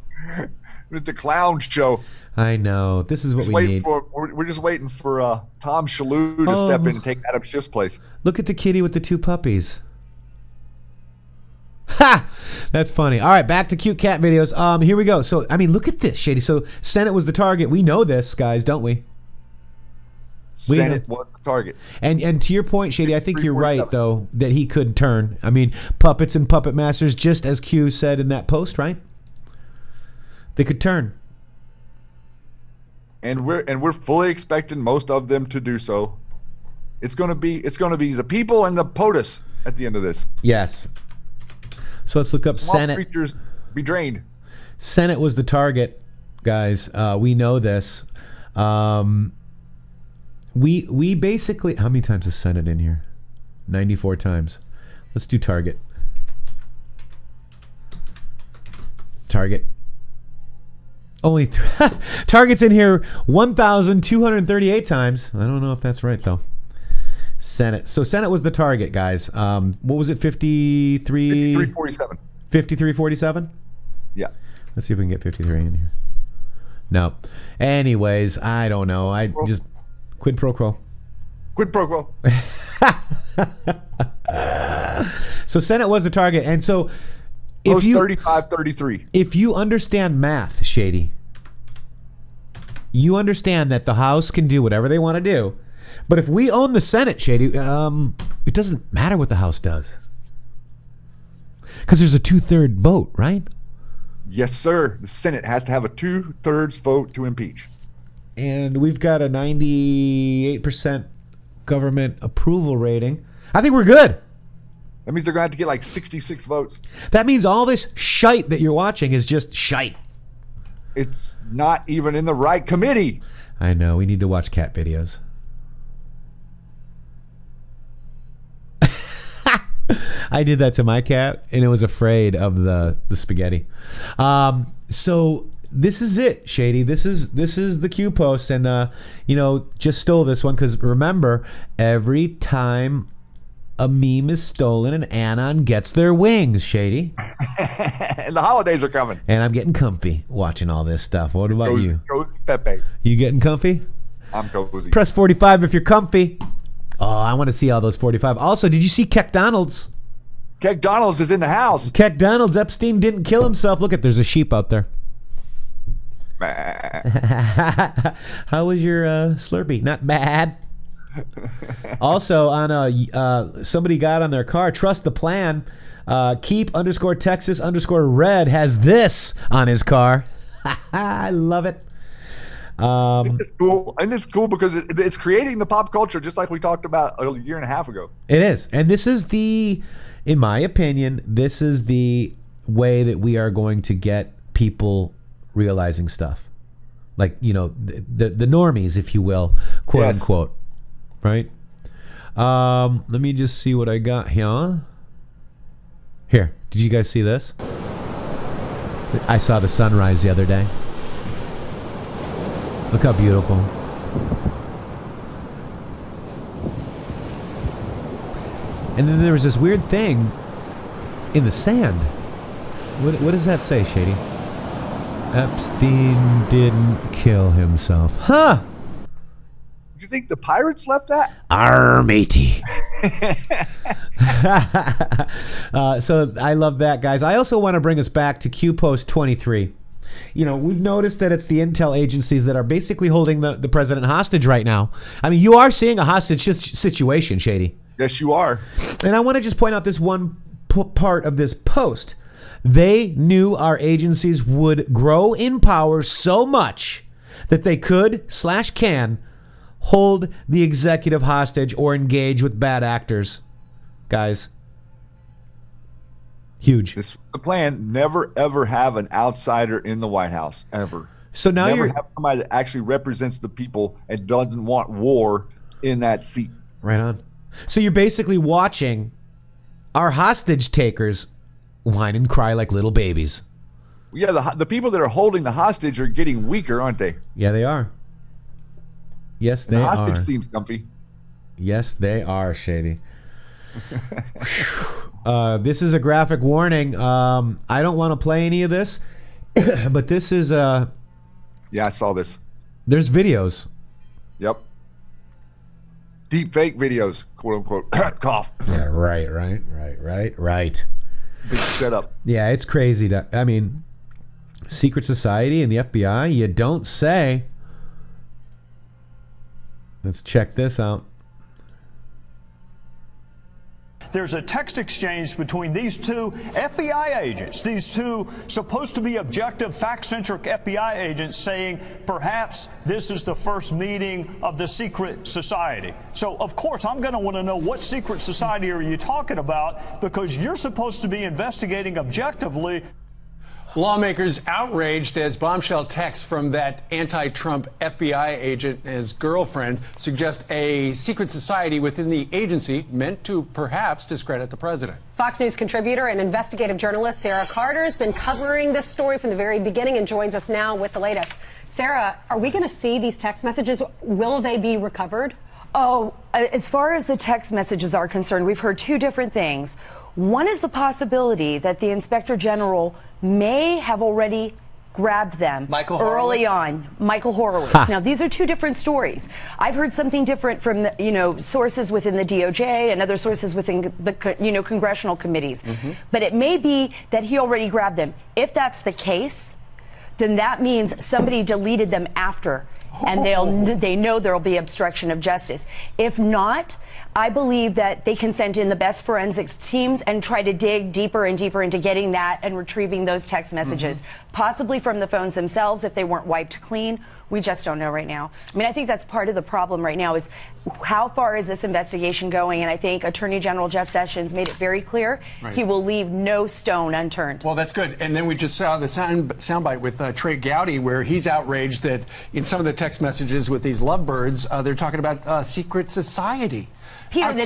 It's the clown show. I know. This is what we need. We're just waiting for Tom Shalhoub to step in and take Adam Schiff's place. Look at the kitty with the two puppies. Ha! That's funny. All right, back to cute cat videos. Here we go. So, I mean, look at this, Shady. So, Senate was the target. We know this, guys, don't we? Senate was the target. And to your point, Shady, I think you're right, though, that he could turn. I mean, puppets and puppet masters, just as Q said in that post, right? They could turn. And we're fully expecting most of them to do so. It's going to be the people and the POTUS at the end of this. Yes. So let's look up Swamp Senate. creatures be drained. Senate was the target, guys. We know this. We basically, how many times is Senate in here? 94 times. Let's do target. Target. Only target's in here 1,238 times. I don't know if that's right though. Senate. So Senate was the target, guys. What was it? 5347. 5347? Yeah. Let's see if we can get 53 in here. No. Anyways, I don't know. Just quid pro quo. Quid pro quo. So Senate was the target, and so if you 35-33. If you understand math, Shady, you understand that the House can do whatever they want to do. But if we own the Senate, Shady, it doesn't matter what the House does. Because there's a 2/3 vote, right? Yes, sir. The Senate has to have a 2/3 vote to impeach. And we've got a 98% government approval rating. I think we're good. That means they're going to have to get like 66 votes. That means all this shite that you're watching is just shite. It's not even in the right committee. I know. We need to watch cat videos. I did that to my cat, and it was afraid of the spaghetti. So this is it, Shady. This is the Q post, and just stole this one because remember, every time a meme is stolen, an anon gets their wings, Shady. And the holidays are coming. And I'm getting comfy watching all this stuff. What about you? Cozy Pepe. You getting comfy? I'm cozy. Press 45 if you're comfy. Oh, I want to see all those 45. Also, did you see Keck Donalds? Keck Donalds is in the house. Keck Donalds, Epstein didn't kill himself. Look there's a sheep out there. How was your Slurpee? Not bad. Also, on somebody got on their car, trust the plan. Keep_Texas_red has this on his car. I love it. It's cool, and it's cool because it's creating the pop culture, just like we talked about a year and a half ago. It is, and this is in my opinion, this is the way that we are going to get people realizing stuff, like the normies, if you will, quote unquote, right? Let me just see what I got here. Here, did you guys see this? I saw the sunrise the other day. Look how beautiful. And then there was this weird thing in the sand. What does that say, Shady? Epstein didn't kill himself. Huh! Do you think the pirates left that? Arr, matey. So I love that, guys. I also want to bring us back to Q Post 23. We've noticed that it's the intel agencies that are basically holding the president hostage right now. I mean, you are seeing a hostage situation, Shady. Yes, you are. And I want to just point out this one part of this post. They knew our agencies would grow in power so much that they could/can hold the executive hostage or engage with bad actors. Guys. Huge. This the plan. Never ever have an outsider in the White House ever. So now never have somebody that actually represents the people and doesn't want war in that seat. Right on. So you're basically watching our hostage takers whine and cry like little babies. Yeah, the people that are holding the hostage are getting weaker, aren't they? Yeah, they are. Yes, they are. The hostage seems comfy. Yes, they are, Shady. This is a graphic warning. I don't want to play any of this, but this is yeah, I saw this. There's videos. Yep. Deep fake videos, quote unquote. Cough. Yeah, right. Big setup. Yeah, it's crazy. I mean, secret society and the FBI, you don't say. Let's check this out. There's a text exchange between these two FBI agents, these two supposed to be objective, fact-centric FBI agents, saying perhaps this is the first meeting of the secret society. So, of course, I'm going to want to know what secret society are you talking about, because you're supposed to be investigating objectively. Lawmakers outraged as bombshell texts from that anti-Trump FBI agent and his girlfriend suggest a secret society within the agency meant to perhaps discredit the president. Fox News contributor and investigative journalist Sarah Carter has been covering this story from the very beginning and joins us now with the latest. Sarah, are we going to see these text messages? Will they be recovered? Oh, as far as the text messages are concerned, we've heard two different things. One is the possibility that the Inspector General may have already grabbed them early on. Michael Horowitz. Now, these are two different stories. I've heard something different from the, sources within the DOJ and other sources within the congressional committees. But it may be that he already grabbed them. If that's the case, then that means somebody deleted them after, and they know there'll be obstruction of justice. If not, I believe that they can send in the best forensics teams and try to dig deeper and deeper into getting that and retrieving those text messages, possibly from the phones themselves if they weren't wiped clean. We just don't know right now. I mean, I think that's part of the problem right now is how far is this investigation going? And I think Attorney General Jeff Sessions made it very clear he will leave no stone unturned. Well, that's good. And then we just saw the soundbite with Trey Gowdy where he's outraged that in some of the text messages with these lovebirds, they're talking about a secret society. Peter, the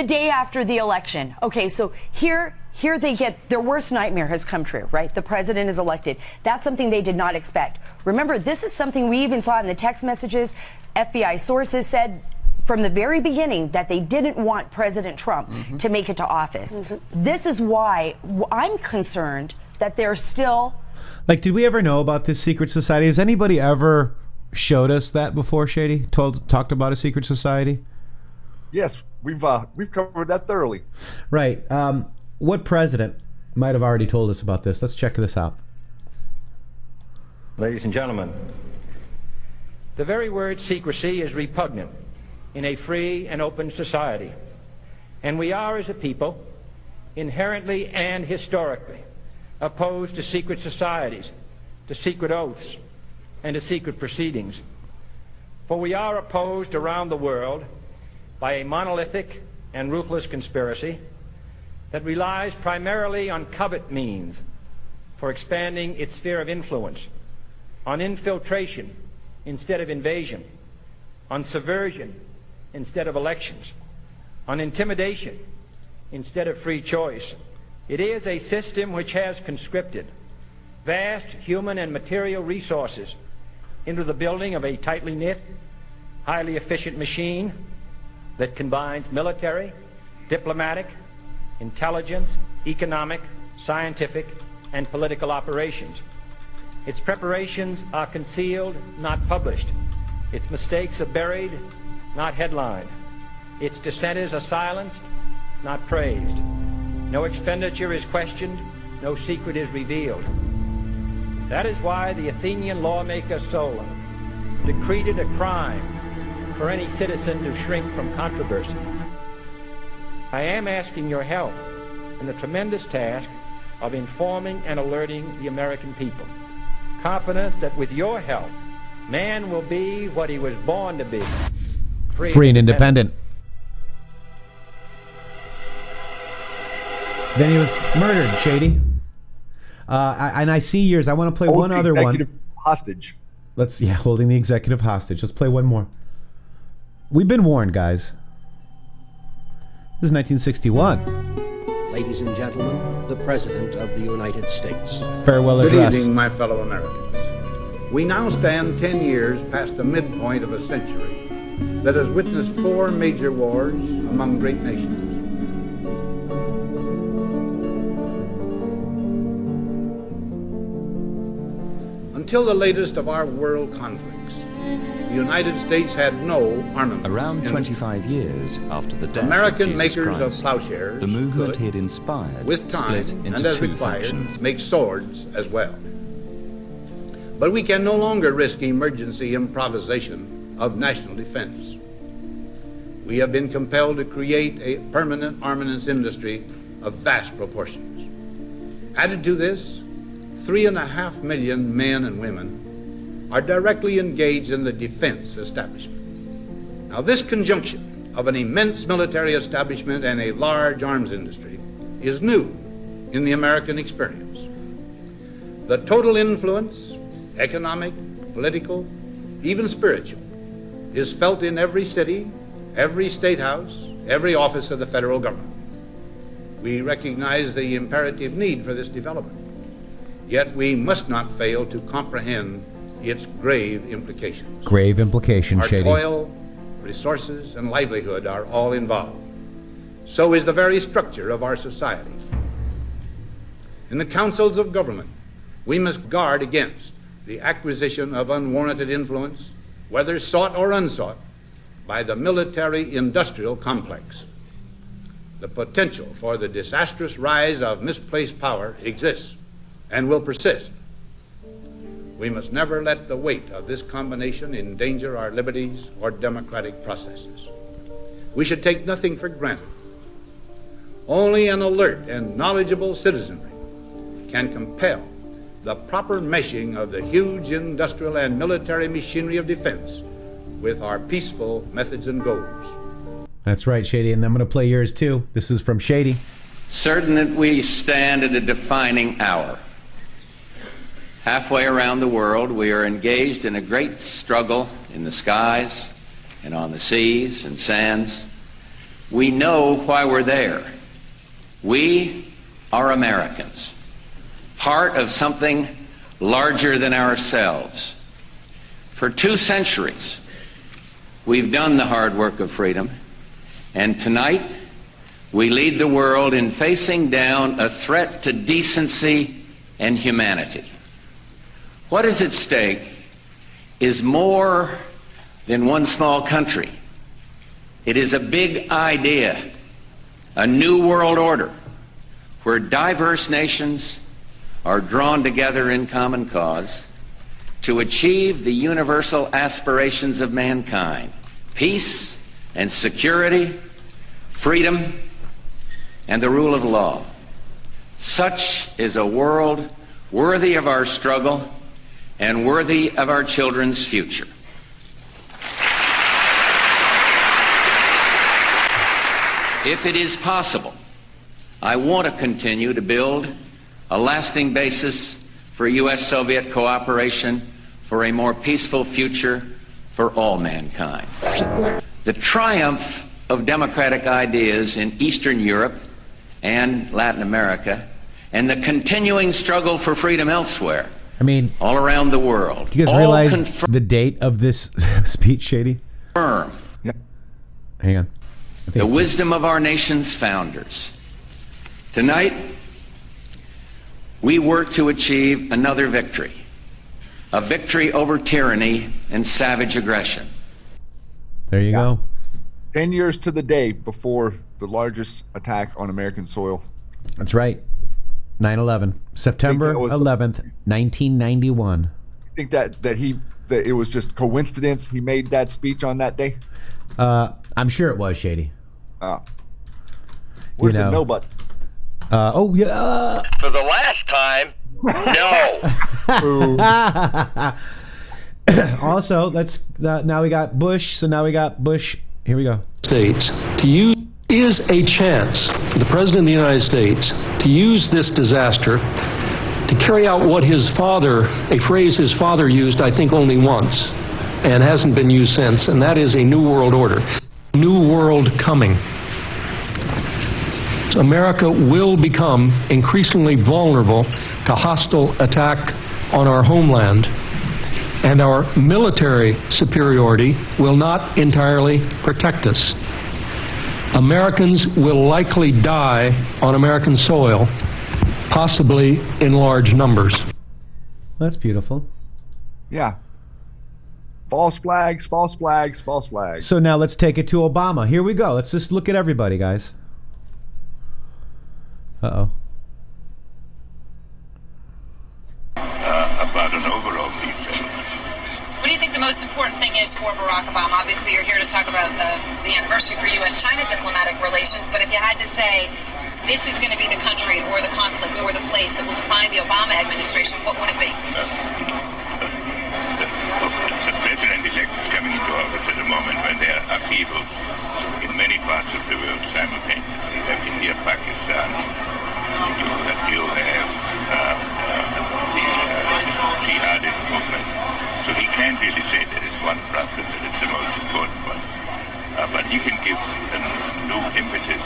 day after the election. Okay, so here they get their worst nightmare has come true, right? The president is elected. That's something they did not expect. Remember, this is something we even saw in the text messages. FBI sources said from the very beginning that they didn't want President Trump to make it to office. This is why I'm concerned that they're still... Like, did we ever know about this secret society? Has anybody ever showed us that before, Shady? Talked about a secret society? Yes, we've covered that thoroughly. Right. What president might have already told us about this? Let's check this out. Ladies and gentlemen, the very word secrecy is repugnant in a free and open society. And we are, as a people, inherently and historically opposed to secret societies, to secret oaths, and to secret proceedings. For we are opposed around the world by a monolithic and ruthless conspiracy that relies primarily on covert means for expanding its sphere of influence, on infiltration instead of invasion, on subversion instead of elections, on intimidation instead of free choice. It is a system which has conscripted vast human and material resources into the building of a tightly knit, highly efficient machine that combines military, diplomatic, intelligence, economic, scientific, and political operations. Its preparations are concealed, not published. Its mistakes are buried, not headlined. Its dissenters are silenced, not praised. No expenditure is questioned, no secret is revealed. That is why the Athenian lawmaker Solon decreed it a crime for any citizen to shrink from controversy. I am asking your help in the tremendous task of informing and alerting the American people, confident that with your help, man will be what he was born to be, free and independent. Then he was murdered, Shady. And I see yours. I want to play one other one. Hostage. Holding the executive hostage. Let's play one more. We've been warned, guys. This is 1961. Ladies and gentlemen, the President of the United States. Farewell address. Good evening, my fellow Americans. We now stand 10 years past the midpoint of a century that has witnessed 4 major wars among great nations. Until the latest of our world conflicts, the United States had no armament. Around 25 years after the death American of Jesus makers Christ, of plowshares the movement could, he had inspired with time split and into as 2 required, factions. make swords as well. But we can no longer risk emergency improvisation of national defense. We have been compelled to create a permanent armaments industry of vast proportions. Added to this, 3.5 million men and women are directly engaged in the defense establishment. Now, this conjunction of an immense military establishment and a large arms industry is new in the American experience. The total influence, economic, political, even spiritual, is felt in every city, every state house, every office of the federal government. We recognize the imperative need for this development. Yet we must not fail to comprehend its grave implications. Grave implications, Shady. Our toil, resources, and livelihood are all involved. So is the very structure of our societies. In the councils of government, we must guard against the acquisition of unwarranted influence, whether sought or unsought, by the military-industrial complex. The potential for the disastrous rise of misplaced power exists and will persist. We must never let the weight of this combination endanger our liberties or democratic processes. We should take nothing for granted. Only an alert and knowledgeable citizenry can compel the proper meshing of the huge industrial and military machinery of defense with our peaceful methods and goals. That's right, Shady, and I'm going to play yours too. This is from Shady. Certain that we stand at a defining hour. Halfway around the world, we are engaged in a great struggle in the skies and on the seas and sands. We know why we're there. We are Americans, part of something larger than ourselves. For 2 centuries, we've done the hard work of freedom, and tonight we lead the world in facing down a threat to decency and humanity. What is at stake is more than one small country. It is a big idea, a new world order, where diverse nations are drawn together in common cause to achieve the universal aspirations of mankind: peace and security, freedom, and the rule of law. Such is a world worthy of our struggle and worthy of our children's future. If it is possible, I want to continue to build a lasting basis for U.S.-Soviet cooperation for a more peaceful future for all mankind. The triumph of democratic ideas in Eastern Europe and Latin America, and the continuing struggle for freedom elsewhere, I mean, all around the world. Do you guys realize the date of this speech, Shady? Confirm Hang on. the wisdom of our nation's founders. Tonight, we work to achieve another victory, a victory over tyranny and savage aggression. There you go. 10 years to the day before the largest attack on American soil. That's right. 9/11, September 11th, 1991. You think that it was just coincidence he made that speech on that day? I'm sure it was, Shady. Where's the no button? Oh yeah. For the last time, no. Also, let's now we got Bush. So now we got Bush. Here we go. States to use is a chance for the President of the United States to use this disaster to carry out what his father, a phrase his father used, I think, only once, and hasn't been used since, and that is a new world order. New world coming. So America will become increasingly vulnerable to hostile attack on our homeland, and our military superiority will not entirely protect us. Americans will likely die on American soil, possibly in large numbers. That's beautiful. Yeah. False flags, false flags, false flags. So now let's take it to Obama. Here we go. Let's just look at everybody, guys. Uh-oh. About an overall peace settlement. What do you think the most important thing is for Barack Obama? Obviously, you're here to talk about the anniversary for U.S.-China diplomatic relations, but if you had to say this is going to be the country or the conflict or the place that will define the Obama administration, what would it be? The president-elect is coming into office at a moment when there are upheavals in many parts of the world simultaneously. You have India, Pakistan, you have the jihadist movement. So he can't really say there is one problem that is the most important one. But he can give a new impetus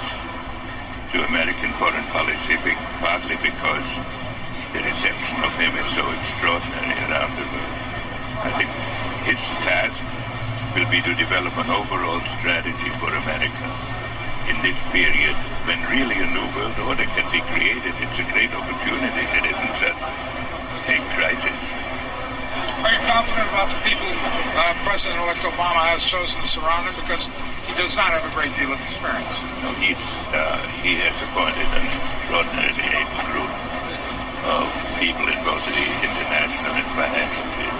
to American foreign policy, partly because the reception of him is so extraordinary around the world. I think his task will be to develop an overall strategy for America in this period when really a new world order can be created. It's a great opportunity. There isn't such a crisis. Are you confident about the people President-elect Obama has chosen to surround him? Because he does not have a great deal of experience. No, he has appointed an extraordinarily able group of people in both the international and financial field.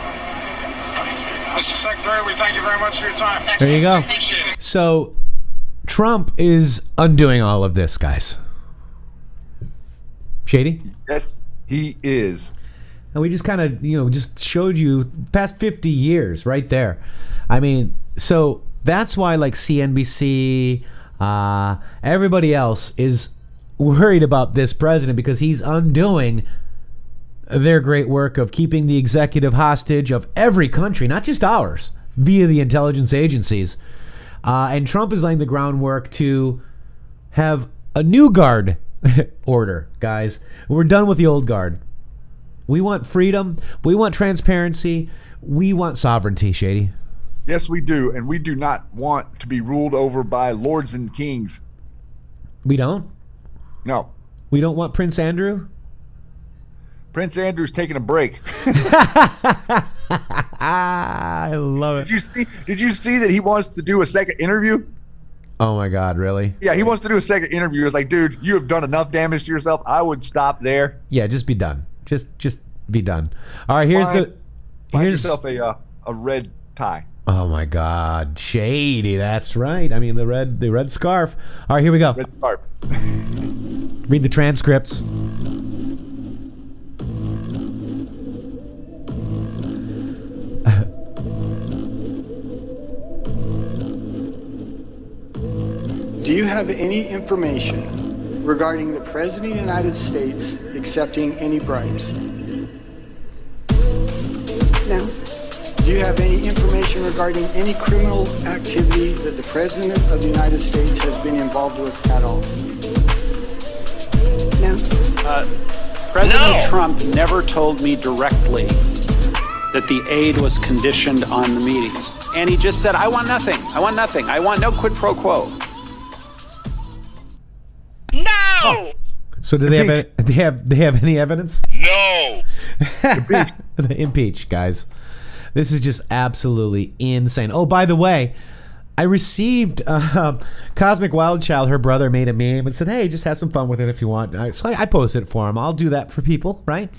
Mr. Secretary, we thank you very much for your time. There you go. Appreciate it. So Trump is undoing all of this, guys. Shady? Yes, he is. And we just kind of, just showed you past 50 years right there. I mean, so that's why like CNBC, everybody else is worried about this president because he's undoing their great work of keeping the executive hostage of every country, not just ours, via the intelligence agencies. And Trump is laying the groundwork to have a new guard order, guys. We're done with the old guard. We want freedom. We want transparency. We want sovereignty, Shady. Yes, we do. And we do not want to be ruled over by lords and kings. We don't? No. We don't want Prince Andrew? Prince Andrew's taking a break. I love it. Did you see that he wants to do a second interview? Oh my God, really? Yeah, he wants to do a second interview. It's like, dude, you have done enough damage to yourself. I would stop there. Yeah, just be done. Just be done. All right, here's Find yourself a red tie. Oh my God, Shady. That's right. I mean the red scarf. All right, here we go. Red scarf. Read the transcripts. Do you have any information regarding the President of the United States accepting any bribes? No. Do you have any information regarding any criminal activity that the President of the United States has been involved with at all? No. President Trump never told me directly that the aid was conditioned on the meetings. And he just said, I want nothing. I want nothing. I want no quid pro quo. No. So do they have any evidence? No. Impeach, guys. This is just absolutely insane. Oh, by the way, I received Cosmic Wildchild. Her brother made a meme and said, "Hey, just have some fun with it if you want." So I posted it for him. I'll do that for people, right?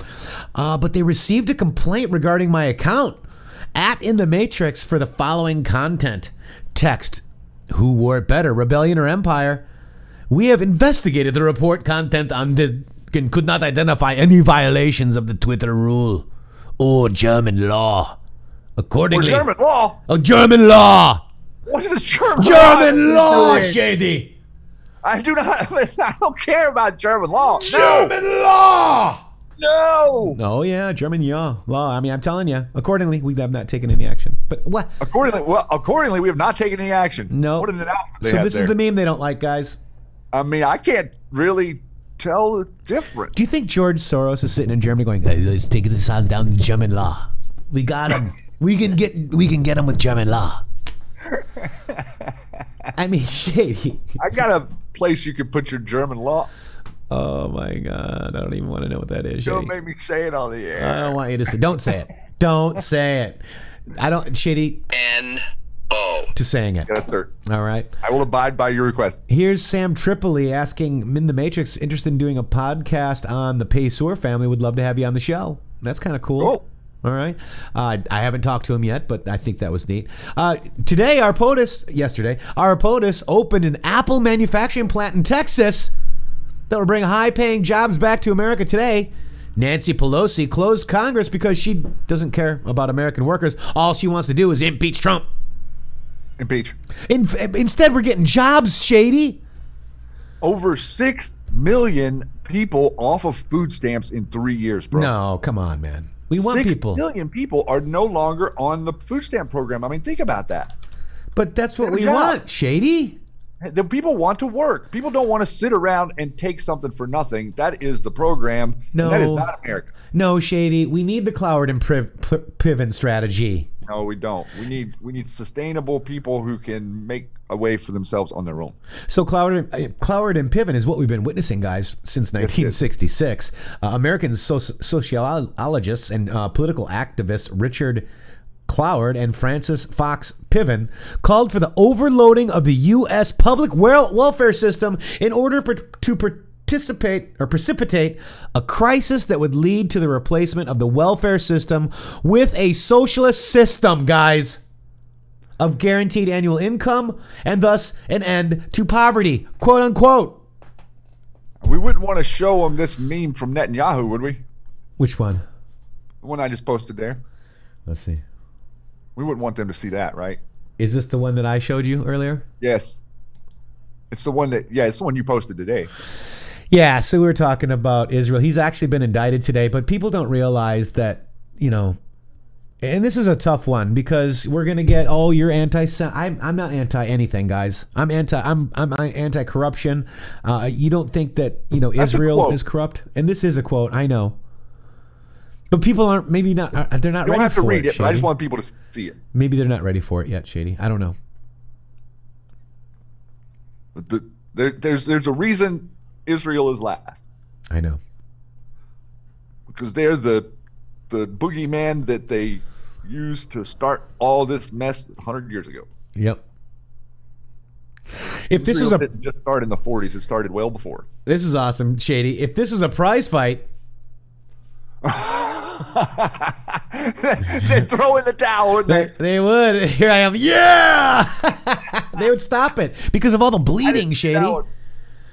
But they received a complaint regarding my account in the Matrixxx for the following content. Text: "Who wore it better, Rebellion or Empire? We have investigated the report content and could not identify any violations of the Twitter rule or German law. Accordingly, German law. Oh, German law. What is German law, Shady? I do not. I don't care about German law. German law. No. Oh yeah, German law. I mean, I'm telling you. Accordingly, we have not taken any action. But what? Accordingly, we have not taken any action. No. What an announcement. So this is the meme they don't like, guys. I mean, I can't really tell the difference. Do you think George Soros is sitting in Germany going, "Hey, let's take this on down to German law. We got him. we can get him with German law." I mean, Shady. I got a place you can put your German law. Oh my God! I don't even want to know what that is. Don't Shady. make me say it on the air. I don't want you to say. Don't say it. Don't say it. I don't, Shady. N-O. To saying it. Yes, sir. All right. I will abide by your request. Here's Sam Tripoli asking, "In the Matrixxx, interested in doing a podcast on the Paysor family? Would love to have you on the show." That's kind of cool. Cool. All right. I haven't talked to him yet, but I think that was neat. Yesterday, our POTUS opened an Apple manufacturing plant in Texas that will bring high-paying jobs back to America today. Nancy Pelosi closed Congress because she doesn't care about American workers. All she wants to do is impeach Trump. Impeach. Instead, we're getting jobs, Shady. Over 6 million people off of food stamps in 3 years, bro. No, come on, man. We want people. 6 million people are no longer on the food stamp program. I mean, think about that. But that's what we want, Shady. The people want to work. People don't want to sit around and take something for nothing. That is the program. No, that is not America. No, Shady. We need the Cloward and Piven strategy. No, we don't. We need sustainable people who can make a way for themselves on their own. So Cloward and Piven is what we've been witnessing, guys, since 1966. American sociologists and political activists Richard Cloward and Francis Fox Piven called for the overloading of the U.S. public welfare system in order to precipitate a crisis that would lead to the replacement of the welfare system with a socialist system, guys, of guaranteed annual income and thus an end to poverty, quote unquote. We wouldn't want to show them this meme from Netanyahu, would we? Which one? The one I just posted there. Let's see. We wouldn't want them to see that, right? Is this the one that I showed you earlier? Yes. It's the one it's the one you posted today. Yeah, so we were talking about Israel. He's actually been indicted today, but people don't realize that, and this is a tough one because we're going to get, you're anti. I'm not anti anything, guys. I'm anti-corruption. You don't think that, Israel is corrupt? And this is a quote, I know. But people aren't, maybe not, they're not ready for it. You don't have to read it, but I just want people to see it. Maybe they're not ready for it yet, Shady. I don't know. There's a reason Israel is last. I know. Because they're the boogeyman that they used to start all this mess 100 years ago. Yep. If this was didn't just start in the 40s, it started well before. This is awesome, Shady. If this was a prize fight, they'd throw in the towel, wouldn't they would. Here I am. Yeah! They would stop it because of all the bleeding, Shady. Oh,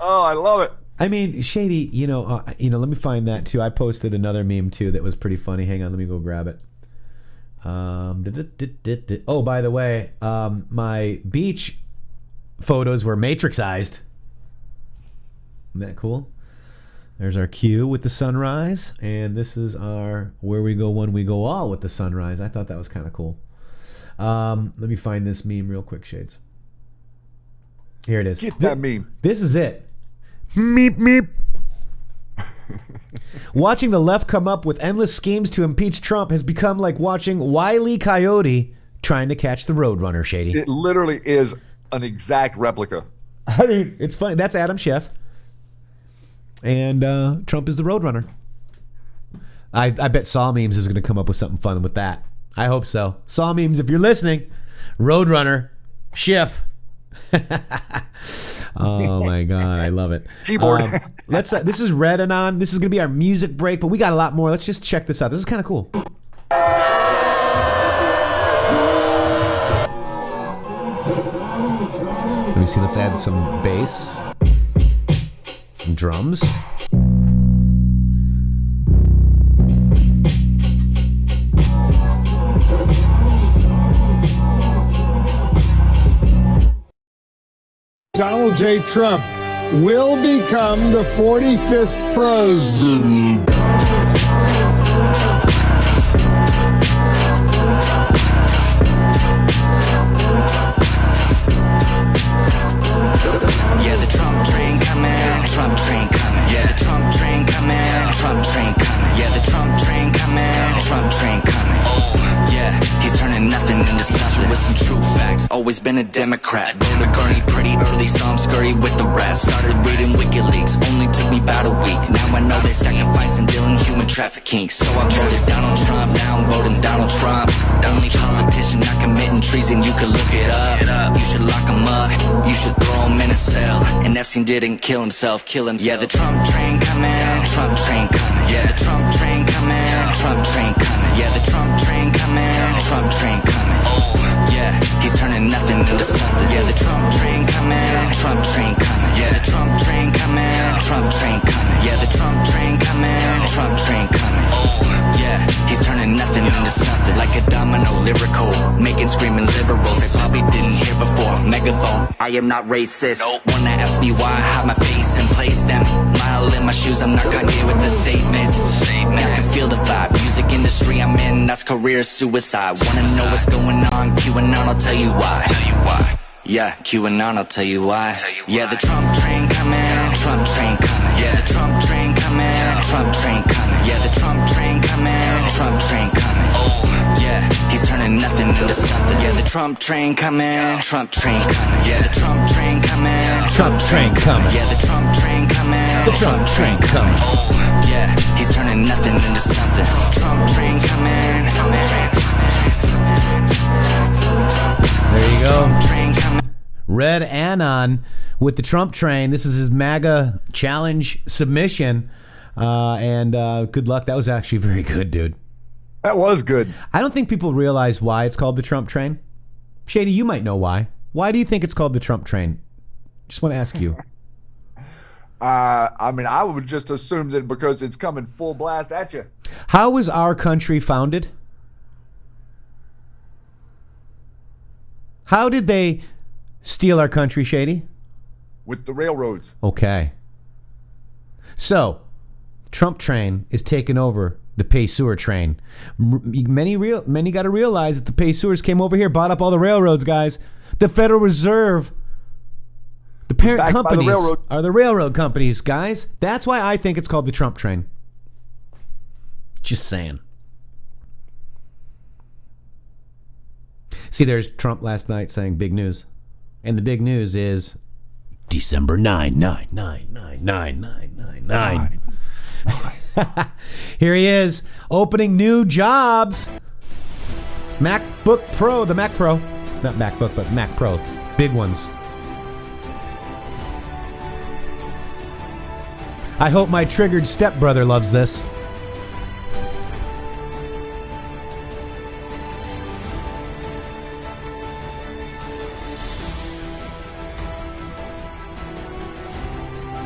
I love it. I mean, Shady, let me find that too. I posted another meme too that was pretty funny. Hang on, let me go grab it. Oh, by the way, my beach photos were Matrixxized. Isn't that cool? There's our cue with the sunrise, and this is our where we go when we go all with the sunrise. I thought that was kind of cool. Let me find this meme real quick, Shades. Here it is. Get that meme. This is it. Meep, meep. Watching the left come up with endless schemes to impeach Trump has become like watching Wile E. Coyote trying to catch the Roadrunner, Shady. It literally is an exact replica. I mean, it's funny. That's Adam Schiff. And Trump is the Roadrunner. I bet Saw Memes is going to come up with something fun with that. I hope so. Saw Memes, if you're listening, Roadrunner, Schiff. Oh my God, I love it. Keyboard. Let's. This is Red Anon. This is going to be our music break, but we got a lot more. Let's just check this out. This is kind of cool. Let me see. Let's add some bass. Drums. Donald J. Trump will become the 45th president. Yeah, the Trump train coming, Trump train coming. Yeah, the Trump train coming, Trump train coming. Yeah, the Trump train coming, Trump train coming. Oh, yeah, he's turning nothing into something with some true facts. Always been a Democrat. Voted Bernie pretty early, so I'm scurry with the rats. Started reading WikiLeaks, only took me about a week. Now I know they're sacrificing, dealing human trafficking. So I voted Donald Trump, now I'm voting Donald Trump. Only politician not committing treason, you can look it up. You should lock him up, you should throw him in a cell. And Epstein didn't kill himself. Yeah, the Trump train coming, Trump train coming. Yeah, the Trump train coming, Trump train coming. Yeah, the Trump train coming, Trump train coming. Oh, yeah, he's turning nothing into something. Yeah, the Trump train coming, Trump train coming. Yeah, the Trump train coming, Trump train coming. Yeah, the Trump train coming, Trump train coming. Oh, yeah, he's turning nothing into something. Like a domino lyrical, making screaming liberals they probably didn't hear before. Megaphone, I am not racist. Wanna ask me why I hide my face and place them. Mile in my shoes, I'm not Kanye with the statements. I can feel the vibe, music industry I'm in, that's career suicide. Wanna know what's going on, QAnon, I'll tell you why. Yeah, QAnon, I'll tell you why. Yeah, the Trump train coming, Trump train coming. Yeah, the Trump train coming, Trump train coming. Yeah, the Trump train coming, Trump train coming. Oh, yeah, he's turning nothing into something. Yeah, the Trump train coming, Trump train coming. Yeah, the Trump train coming, Trump train coming. Yeah, the Trump train coming, The Trump train coming. Oh, yeah, he's turning nothing into something. Trump train coming, There you go. Red Anon with the Trump train. This is his MAGA challenge submission. And good luck. That was actually very good, dude. That was good. I don't think people realize why it's called the Trump train. Shady, you might know why. Why do you think it's called the Trump train? Just want to ask you. I mean, I would just assume that because it's coming full blast at you. How was our country founded? How did they steal our country, Shady? With the railroads. Okay. So, Trump train is taking over the pay sewer train. Many got to realize that the pay sewers came over here, bought up all the railroads, guys. The Federal Reserve, the parent companies are the railroad companies, guys. That's why I think it's called the Trump train. Just saying. See, there's Trump last night saying big news. And the big news is December 9. Here he is, opening new jobs. MacBook Pro, the Mac Pro. Not MacBook, but Mac Pro. Big ones. I hope my triggered stepbrother loves this.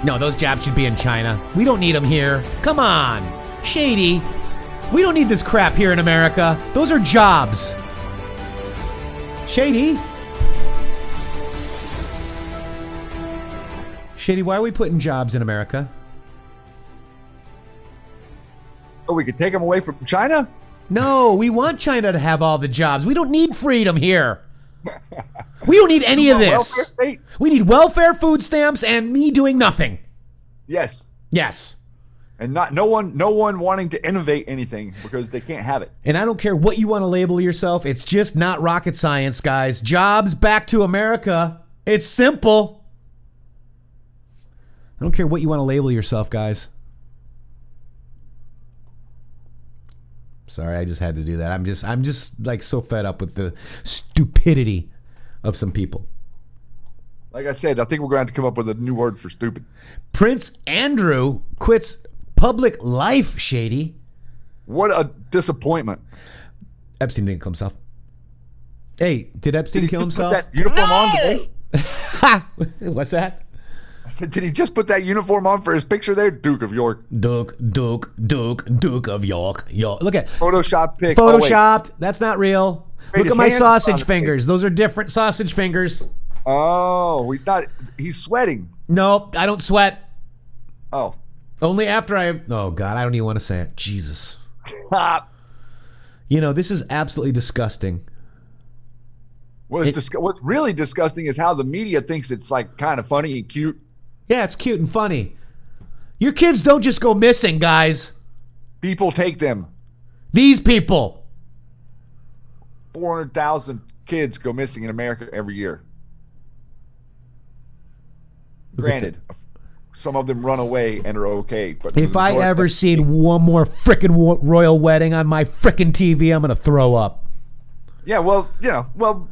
No, those jobs should be in China. We don't need them here. Come on. Shady. We don't need this crap here in America. Those are jobs. Shady. Shady, why are we putting jobs in America? So we could take them away from China? No, we want China to have all the jobs. We don't need freedom here. We don't need any of this. Welfare state? We need welfare, food stamps, and me doing nothing. Yes. Yes. And no one wanting to innovate anything because they can't have it. And I don't care what you want to label yourself. It's just not rocket science, guys. Jobs back to America. It's simple. I don't care what you want to label yourself, guys. Sorry, I just had to do that. I'm just like so fed up with the stupidity of some people. Like I said, I think we're going to have to come up with a new word for stupid. Prince Andrew quits public life, Shady. What a disappointment. Epstein didn't kill himself. Hey, did Epstein kill himself? Put that uniform on today? What's that? I said, did he just put that uniform on for his picture there? Duke of York. Duke of York. Look at Photoshop pic. Photoshopped. That's not real. Wait, Look his at my hands sausage on fingers. Those are different sausage fingers. Oh, he's sweating. No, I don't sweat. Oh. Only after oh God, I don't even want to say it. Jesus. You know, this is absolutely disgusting. What's really disgusting is how the media thinks it's like kind of funny and cute. Yeah, it's cute and funny. Your kids don't just go missing, guys. People take them. These people. 400,000 kids go missing in America every year. Granted, some of them run away and are okay. But if I ever seen one more frickin' royal wedding on my frickin' TV, I'm going to throw up. Yeah, well,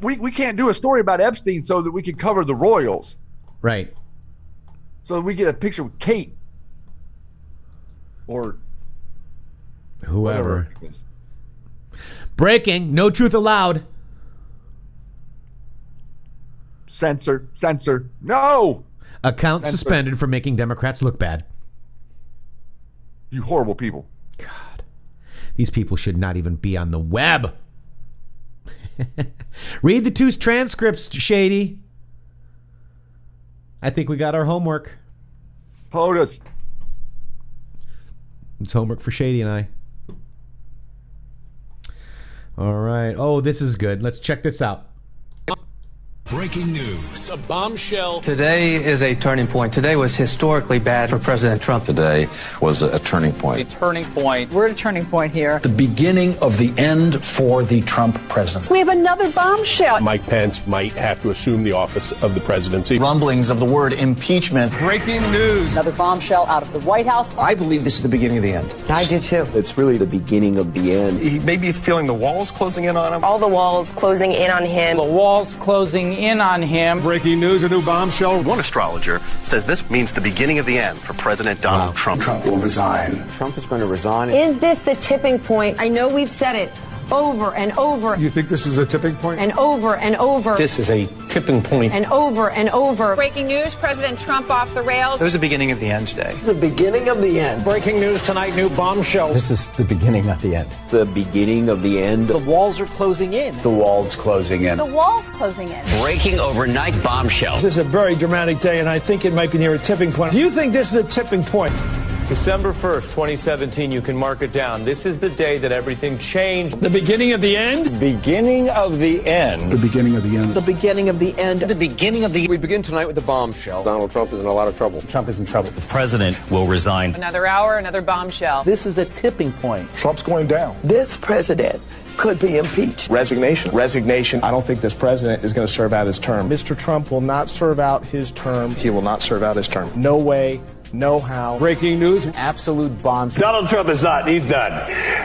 we can't do a story about Epstein so that we can cover the royals. Right. So that we get a picture with Kate. Or whoever. Breaking, no truth allowed. Censor. No! Account suspended for making Democrats look bad. You horrible people. God. These people should not even be on the web. Read the 2 transcripts, Shady. I think we got our homework. POTUS. It's homework for Shady and I. All right. Oh, this is good. Let's check this out. Breaking news. A bombshell. Today is a turning point. Today was historically bad for President Trump. Today was a turning point. A turning point. We're at a turning point here. The beginning of the end for the Trump presidency. We have another bombshell. Mike Pence might have to assume the office of the presidency. Rumblings of the word impeachment. Breaking news. Another bombshell out of the White House. I believe this is the beginning of the end. I do too. It's really the beginning of the end. He may be feeling the walls closing in on him. All the walls closing in on him. The walls closing in on him. Breaking news, a new bombshell. One astrologer says this means the beginning of the end for President Donald Trump. Trump will resign. Trump is going to resign. Is this the tipping point? I know we've said it over and over. You think this is a tipping point? And over and over. This is a tipping point. And over and over. Breaking news, President Trump off the rails. It was the beginning of the end today. The beginning of the end. Breaking news tonight, new bombshell. This is the beginning of the end. The beginning of the end. The walls are closing in. The walls closing in. The walls closing in. Breaking overnight bombshell. This is a very dramatic day, and I think it might be near a tipping point. Do you think this is a tipping point? December 1st, 2017, you can mark it down. This is the day that everything changed. The beginning of the end? Beginning of the end. The beginning of the end. The beginning of the end. The beginning of the... We begin tonight with the bombshell. Donald Trump is in a lot of trouble. Trump is in trouble. The president will resign. Another hour, another bombshell. This is a tipping point. Trump's going down. This president could be impeached. Resignation. I don't think this president is going to serve out his term. Mr. Trump will not serve out his term. He will not serve out his term. No way. No how. Breaking news. Absolute bombshell. Donald Trump is not. He's done.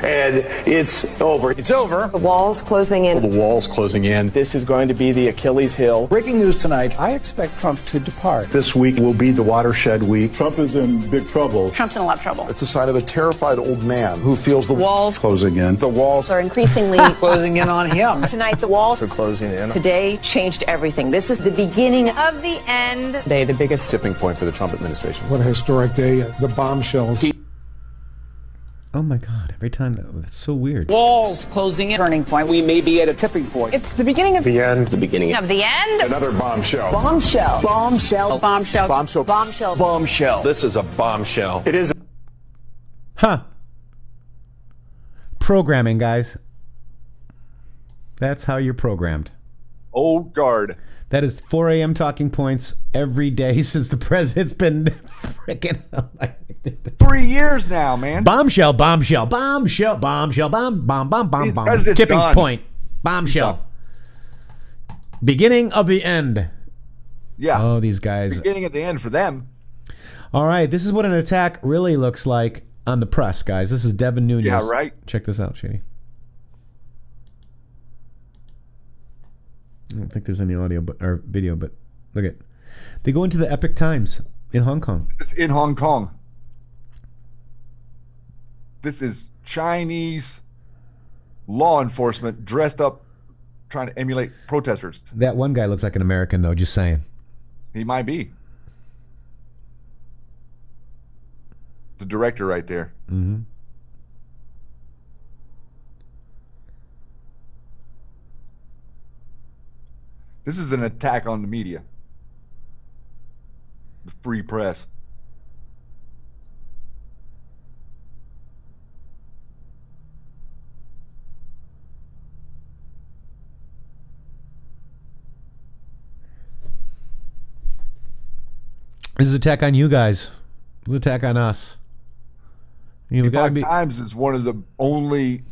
And it's over. It's over. The walls closing in. The walls closing in. This is going to be the Achilles heel. Breaking news tonight. I expect Trump to depart. This week will be the watershed week. Trump is in big trouble. Trump's in a lot of trouble. It's a sign of a terrified old man who feels the walls closing in. The walls are increasingly closing in on him. Tonight, the walls are closing in. Today changed everything. This is the beginning Of the end. today, the biggest Tipping point for the Trump administration. What a historic day. The bombshells. Oh my God! Every time that's so weird. Walls closing in. Turning point. We may be at a tipping point. It's the beginning of The end. The beginning. of the end. Another bombshell. Bombshell. Bombshell. Bombshell. Bombshell. Bombshell. Bombshell. This is a bombshell. It is. Huh. Programming, guys. That's how you're programmed. Old guard. That is 4 a.m. talking points every day since the president's been freaking 3 years now, man. Bombshell, bombshell, bombshell, bombshell, bomb, bomb, bomb, bomb, bomb. Tipping point. Bombshell. Beginning of the end. Yeah. Oh, these guys. Beginning at the end for them. All right, this is what an attack really looks like on the press, guys. This is Devin Nunes. Yeah, right. Check this out, Shady. I don't think there's any audio or video, but look at. They go into the Epic Times in Hong Kong. It's in Hong Kong. This is Chinese law enforcement dressed up trying to emulate protesters. That one guy looks like an American, though, just saying. He might be. The director right there. Mm-hmm. This is an attack on the media. The free press. This is an attack on you guys. This is an attack on us. You know, Epoch Times is one of the only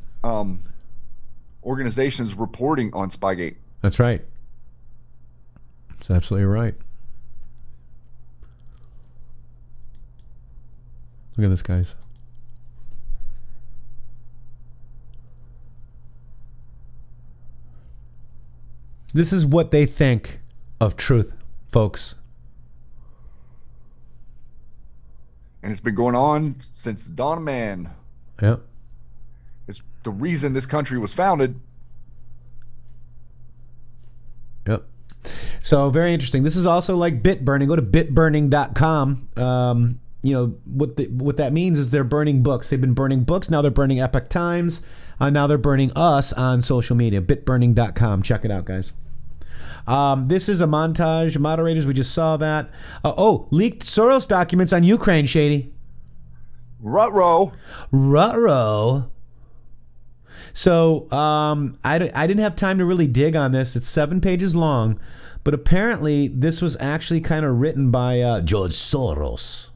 organizations reporting on Spygate. That's right. That's absolutely right. Look at this, guys. This is what they think of truth, folks. And it's been going on since the dawn of man. Yep. It's the reason this country was founded. Yep. So very interesting. This is also like bit burning. Go to bitburning.com. You know what that means is they're burning books. They've been burning books. Now they're burning Epic Times. Now they're burning us on social media. Bitburning.com. Check it out, guys. This is a montage. Moderators, we just saw that. Leaked Soros documents on Ukraine, Shady. Ruh-roh. Ruh-roh. So I didn't have time to really dig on this. It's 7 pages long, but apparently this was actually kind of written by George Soros.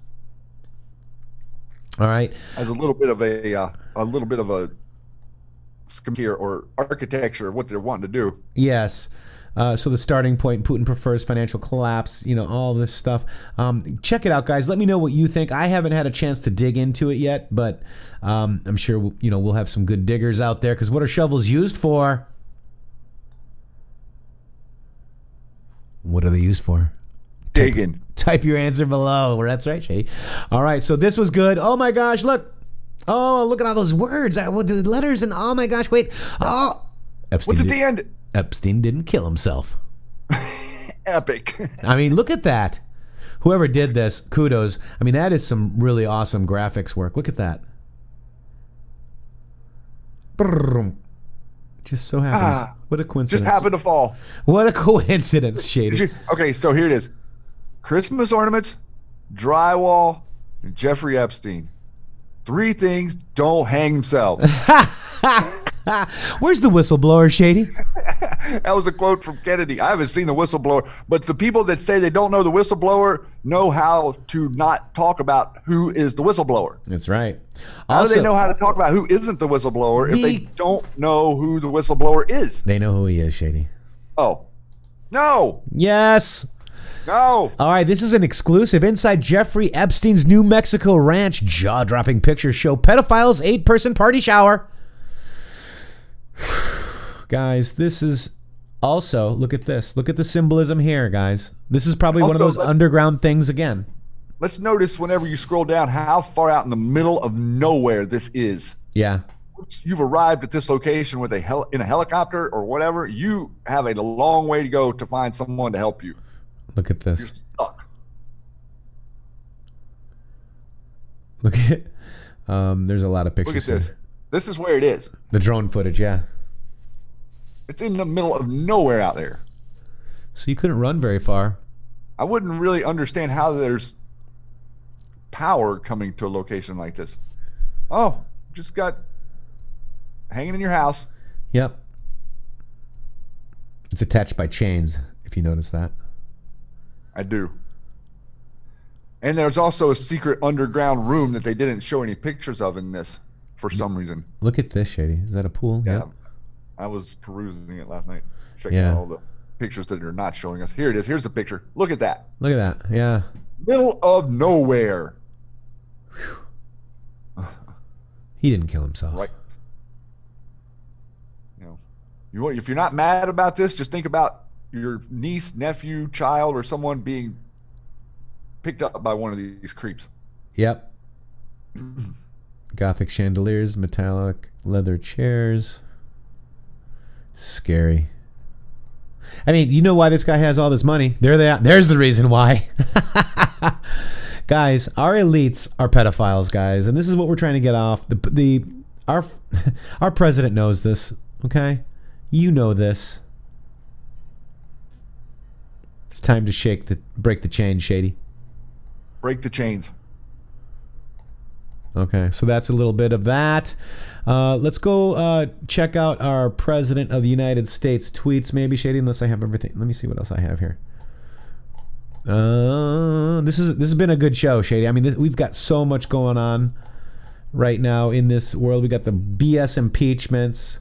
All right. As a little bit of a scheme here or architecture, what they're wanting to do. Yes. So the starting point, Putin prefers financial collapse, you know, all this stuff. Check it out, guys. Let me know what you think. I haven't had a chance to dig into it yet, but I'm sure, we'll have some good diggers out there, because what are shovels used for? What are they used for? Digging. Type your answer below. That's right, Shay. All right, so this was good. Oh, my gosh, look. Oh, look at all those words. The letters and oh, my gosh, wait. Oh. Epstein What's at the end? Epstein didn't kill himself. Epic. I mean, look at that. Whoever did this, kudos. I mean, that is some really awesome graphics work. Look at that. Just so happens. What a coincidence. Just happened to fall. What a coincidence, Shady. Okay, so here it is. Christmas ornaments, drywall, and Jeffrey Epstein. 3 things: don't hang himself. Where's the whistleblower, Shady? That was a quote from Kennedy. I haven't seen the whistleblower, but the people that say they don't know the whistleblower know how to not talk about who is the whistleblower. That's right. How do they know how to talk about who isn't the whistleblower if they don't know who the whistleblower is? They know who he is, Shady. Oh. No. Yes. No. All right, this is an exclusive. Inside Jeffrey Epstein's New Mexico ranch, jaw-dropping pictures show pedophiles' 8-person party shower. Guys, this is also, look at this. Look at the symbolism here, guys. This is probably one of those underground things again. Let's notice whenever you scroll down how far out in the middle of nowhere this is. Yeah. You've arrived at this location with in a helicopter or whatever. You have a long way to go to find someone to help you. Look at this. You're stuck. Look at There's a lot of pictures. Look at this. This is where it is. The drone footage, yeah. It's in the middle of nowhere out there. So you couldn't run very far. I wouldn't really understand how there's power coming to a location like this. Oh, just got hanging in your house. Yep. It's attached by chains, if you notice that. I do. And there's also a secret underground room that they didn't show any pictures of in this for some reason. Look at this, Shady. Is that a pool? Yeah. Yep. I was perusing it last night, checking Yeah. out all the pictures that are not showing us. Here it is. Here's the picture. Look at that. Look at that. Yeah. Middle of nowhere. He didn't kill himself. Right. If you're not mad about this, just think about your niece, nephew, child, or someone being picked up by one of these creeps. Yep. Gothic chandeliers, metallic leather chairs. Scary. I mean, you know why this guy has all this money? There they are. There's the reason why. Guys, our elites are pedophiles, guys, and this is what we're trying to get off. Our president knows this, okay? You know this. It's time to break the chain, Shady. Break the chains. Okay, so that's a little bit of that. Let's go check out our President of the United States tweets, maybe, Shady, unless I have everything. Let me see what else I have here. This has been a good show, Shady. I mean, we've got so much going on right now in this world. We got the BS impeachments.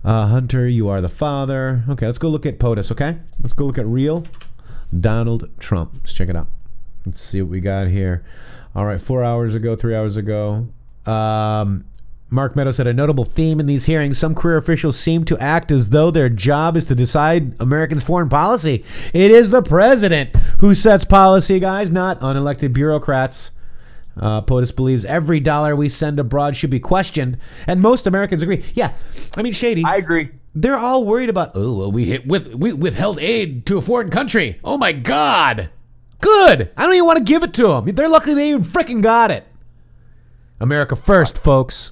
Hunter, you are the father. Okay, let's go look at POTUS, okay? Let's go look at real Donald Trump. Let's check it out. Let's see what we got here. All right, 3 hours ago. Mark Meadows said, a notable theme in these hearings, some career officials seem to act as though their job is to decide Americans' foreign policy. It is the president who sets policy, guys, not unelected bureaucrats. POTUS believes every dollar we send abroad should be questioned, and most Americans agree. Yeah, I mean, Shady. I agree. They're all worried about, we withheld aid to a foreign country. Oh my God. Good. I don't even want to give it to them. They're lucky they even freaking got it. America first, folks.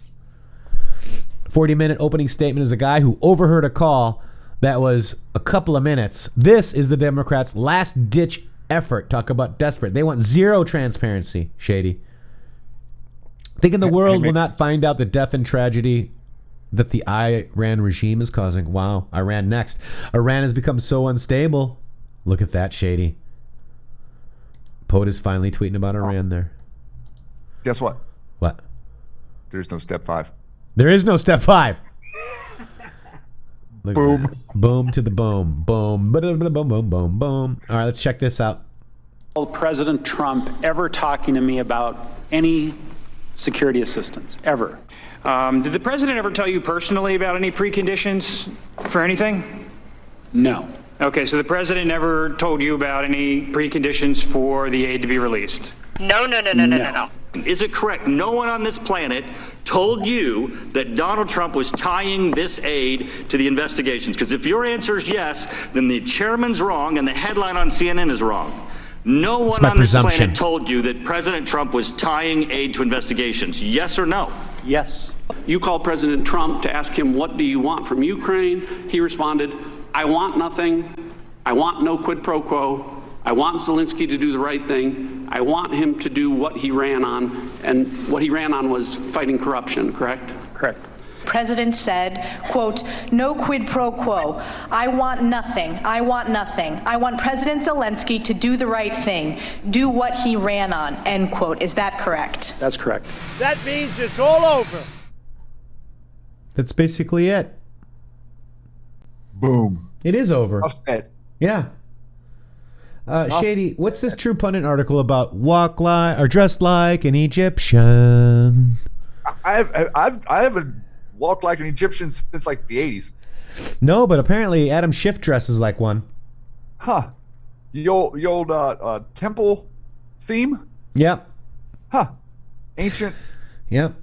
40-minute opening statement is a guy who overheard a call that was a couple of minutes. This is the Democrats' last-ditch effort. Talk about desperate. They want zero transparency, Shady. Thinking the world will not find out the death and tragedy that the Iran regime is causing. Wow, Iran next. Iran has become so unstable. Look at that, Shady. POTUS finally tweeting about Iran there. Guess what? What? There's no step 5. There is no step 5. Boom. Boom to the boom. Boom. Boom, boom, boom, boom, boom. All right, let's check this out. President Trump ever talking to me about any security assistance, ever. Did the president ever tell you personally about any preconditions for anything? No. Okay, so the president never told you about any preconditions for the aid to be released? No. Is it correct? No one on this planet told you that Donald Trump was tying this aid to the investigations? Because if your answer is yes, then the chairman's wrong and the headline on CNN is wrong. No one on this planet told you that President Trump was tying aid to investigations. Yes or no? Yes. You called President Trump to ask him, what do you want from Ukraine? He responded, I want nothing. I want no quid pro quo. I want Zelensky to do the right thing. I want him to do what he ran on. And what he ran on was fighting corruption, correct? Correct. President said, quote, no quid pro quo. I want nothing. I want nothing. I want President Zelensky to do the right thing, do what he ran on, end quote. Is that correct? That's correct. That means it's all over. That's basically it. Boom. It is over. Upset. Yeah. Shady, what's this True Pundit article about? Walk like or dress like an Egyptian. I haven't walked like an Egyptian since like the 80s. No, but apparently Adam Schiff dresses like one. Huh. The old temple theme? Yep. Huh. Ancient. Yep.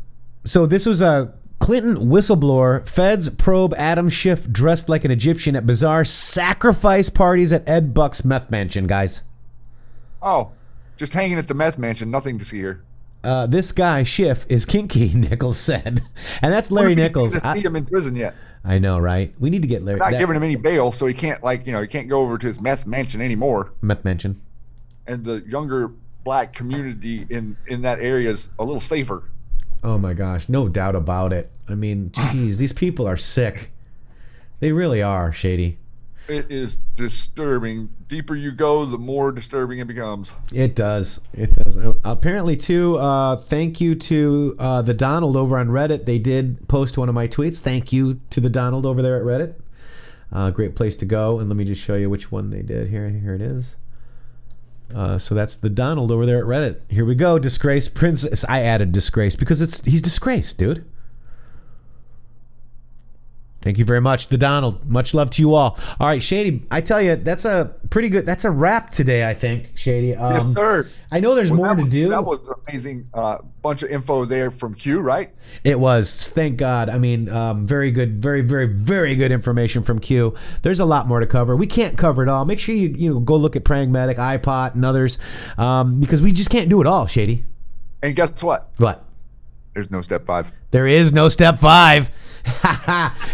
So this was a Clinton whistleblower. Feds probe Adam Schiff dressed like an Egyptian at bizarre sacrifice parties at Ed Buck's meth mansion, guys. Oh, just hanging at the meth mansion. Nothing to see here. this guy Schiff is kinky, Nichols said, and that's Larry Nichols. I see him in prison yet. I know, right? We need to get Larry. They're not giving him any bail, so he can't he can't go over to his meth mansion anymore. Meth mansion. And the younger black community in that area is a little safer. Oh my gosh, no doubt about it. I mean, geez, these people are sick. They really are, Shady. It is disturbing. Deeper you go, the more disturbing it becomes. It does. It does. Apparently, too, thank you to the Donald over on Reddit. They did post one of my tweets. Thank you to the Donald over there at Reddit. Great place to go. And let me just show you which one they did. Here it is. So that's the Donald over there at Reddit. Here we go. Disgrace Princess. I added disgrace because he's disgraced, dude. Thank you very much, the Donald. Much love to you all. All right, Shady, I tell you, that's a that's a wrap today, I think, Shady. Yes, sir. I know there's more to do. That was an amazing bunch of info there from Q, right? It was. Thank God. I mean, very good, very, very, very good information from Q. There's a lot more to cover. We can't cover it all. Make sure you go look at Pragmatic, iPod, and others, because we just can't do it all, Shady. And guess what? What? There's no step 5. There is no step 5.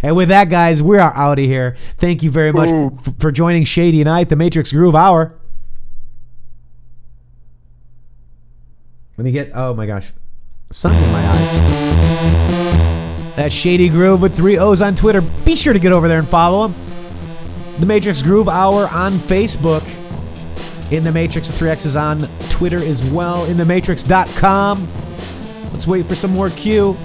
And with that, guys, we are out of here. Thank you very much for joining Shady and I at the Matrixx Groove Hour. Let me get, oh my gosh, sun's in my eyes. That's Shady Groove with 3 O's on Twitter. Be sure to get over there and follow him. The Matrixx Groove Hour on Facebook. In the Matrixx, 3X is on Twitter as well. In the Matrixx.com. Let's wait for some more Q.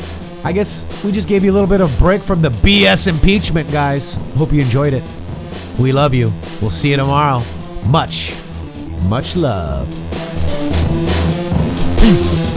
I guess we just gave you a little bit of break from the BS impeachment, guys. Hope you enjoyed it. We love you. We'll see you tomorrow. Much, much love. Peace.